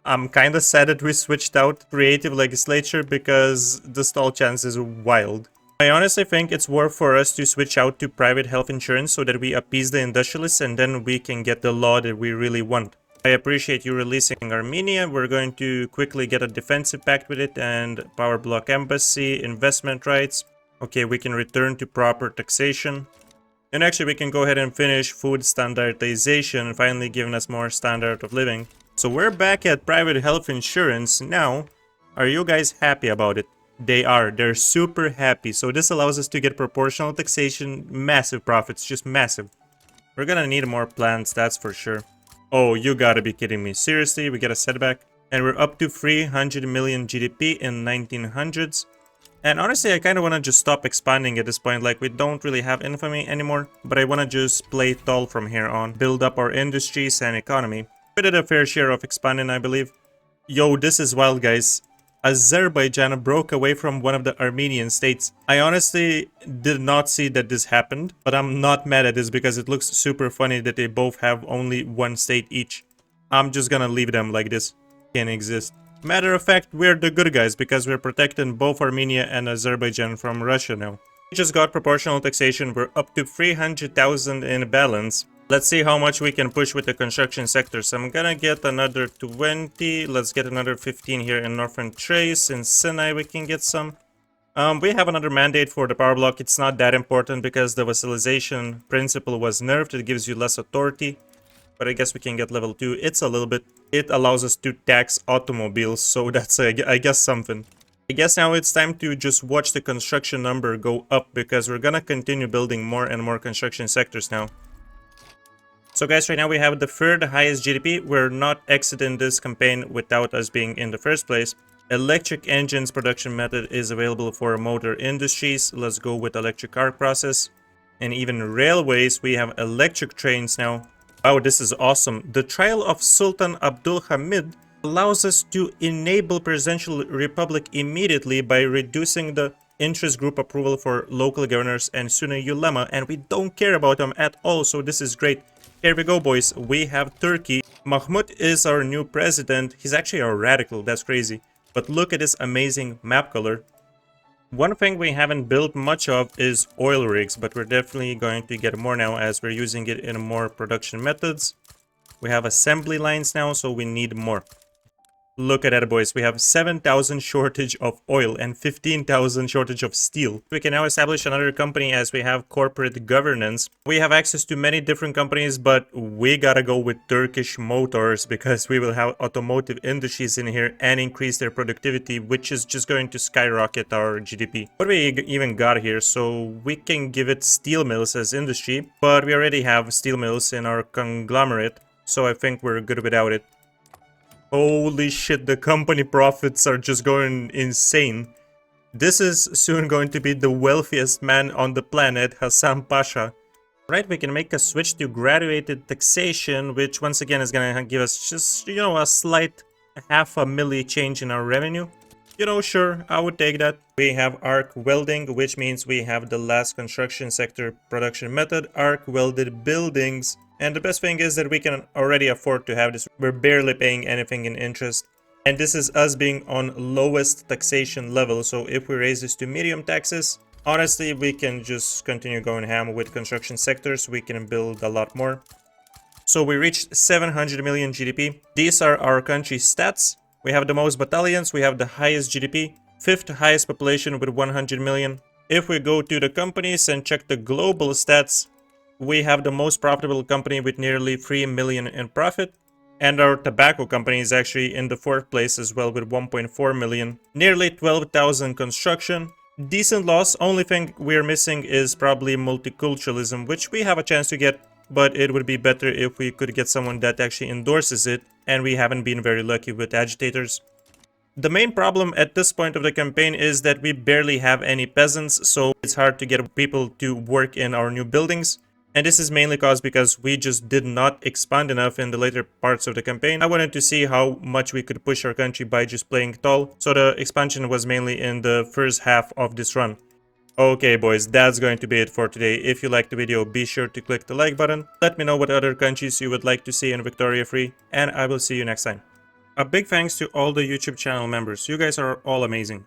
I'm kind of sad that we switched out creative legislature because the stall chance is wild. I honestly think it's worth for us to switch out to private health insurance so that we appease the industrialists and then we can get the law that we really want. I appreciate you releasing Armenia. We're going to quickly get a defensive pact with it and power block embassy, investment rights. Okay, we can return to proper taxation. And actually we can go ahead and finish food standardization, finally giving us more standard of living. So we're back at private health insurance now. Are you guys happy about it? They are. They're super happy. So this allows us to get proportional taxation, massive profits, just massive. We're gonna need more plants, that's for sure. Oh, you gotta be kidding me. Seriously, we get a setback? And we're up to 300 million GDP in 1900s. And honestly, I kind of want to just stop expanding at this point. Like, we don't really have infamy anymore. But I want to just play tall from here on. Build up our industries and economy. We did a fair share of expanding, I believe. Yo, this is wild, guys. Azerbaijan broke away from one of the Armenian states. I honestly did not see that this happened, but I'm not mad at this because it looks super funny that they both have only one state each. I'm just gonna leave them like this. Can't exist. Matter of fact, we're the good guys because we're protecting both Armenia and Azerbaijan from Russia now. We just got proportional taxation. We're up to 300,000 in balance. Let's see how much we can push with the construction sector. So I'm gonna get another 20. Let's get another 15 here in Northern Thrace. In Sinai we can get some. We have another mandate for the power block. It's not that important because the vassalization principle was nerfed. It gives you less authority. But I guess we can get level 2. It's a little bit. It allows us to tax automobiles. So that's, I guess, something. I guess now it's time to just watch the construction number go up because we're gonna continue building more and more construction sectors now. So guys, right now we have the third highest GDP. We're not exiting this campaign without us being in the first place. Electric engines production method is available for motor industries. Let's go with electric arc process. And even railways, we have electric trains now. Wow, this is awesome. The trial of Sultan Abdul Hamid allows us to enable presidential republic immediately by reducing the interest group approval for local governors and Sunni ulema, and we don't care about them at all, so this is great. Here we go, boys. We have Turkey. Mahmud is our new president. He's actually a radical. That's crazy. But look at this amazing map color. One thing we haven't built much of is oil rigs, but we're definitely going to get more now as we're using it in more production methods. We have assembly lines now, so we need more. Look at that, boys. We have 7,000 shortage of oil and 15,000 shortage of steel. We can now establish another company as we have corporate governance. We have access to many different companies, but we gotta go with Turkish motors because we will have automotive industries in here and increase their productivity, which is just going to skyrocket our GDP. What do we even got here? So we can give it steel mills as industry, but we already have steel mills in our conglomerate, so I think we're good without it. Holy shit, the company profits are just going insane. This is soon going to be the wealthiest man on the planet, Hassan Pasha. Right, we can make a switch to graduated taxation, which once again is gonna give us just, you know, a slight half a milli change in our revenue. You know, sure, I would take that. We have arc welding, which means we have the last construction sector production method, arc welded buildings. And the best thing is that we can already afford to have this. We're barely paying anything in interest. And this is us being on lowest taxation level. So if we raise this to medium taxes, honestly, we can just continue going ham with construction sectors. We can build a lot more. So we reached 700 million GDP. These are our country's stats. We have the most battalions. We have the highest GDP. Fifth highest population with 100 million. If we go to the companies and check the global stats, we have the most profitable company with nearly 3 million in profit. And our tobacco company is actually in the fourth place as well with 1.4 million. Nearly 12,000 construction. Decent loss. Only thing we're missing is probably multiculturalism, which we have a chance to get. But it would be better if we could get someone that actually endorses it. And we haven't been very lucky with agitators. The main problem at this point of the campaign is that we barely have any peasants. So it's hard to get people to work in our new buildings. And this is mainly caused because we just did not expand enough in the later parts of the campaign. I wanted to see how much we could push our country by just playing tall. So the expansion was mainly in the first half of this run. Okay, boys, that's going to be it for today. If you liked the video, be sure to click the like button. Let me know what other countries you would like to see in Victoria Free. And I will see you next time. A big thanks to all the YouTube channel members. You guys are all amazing.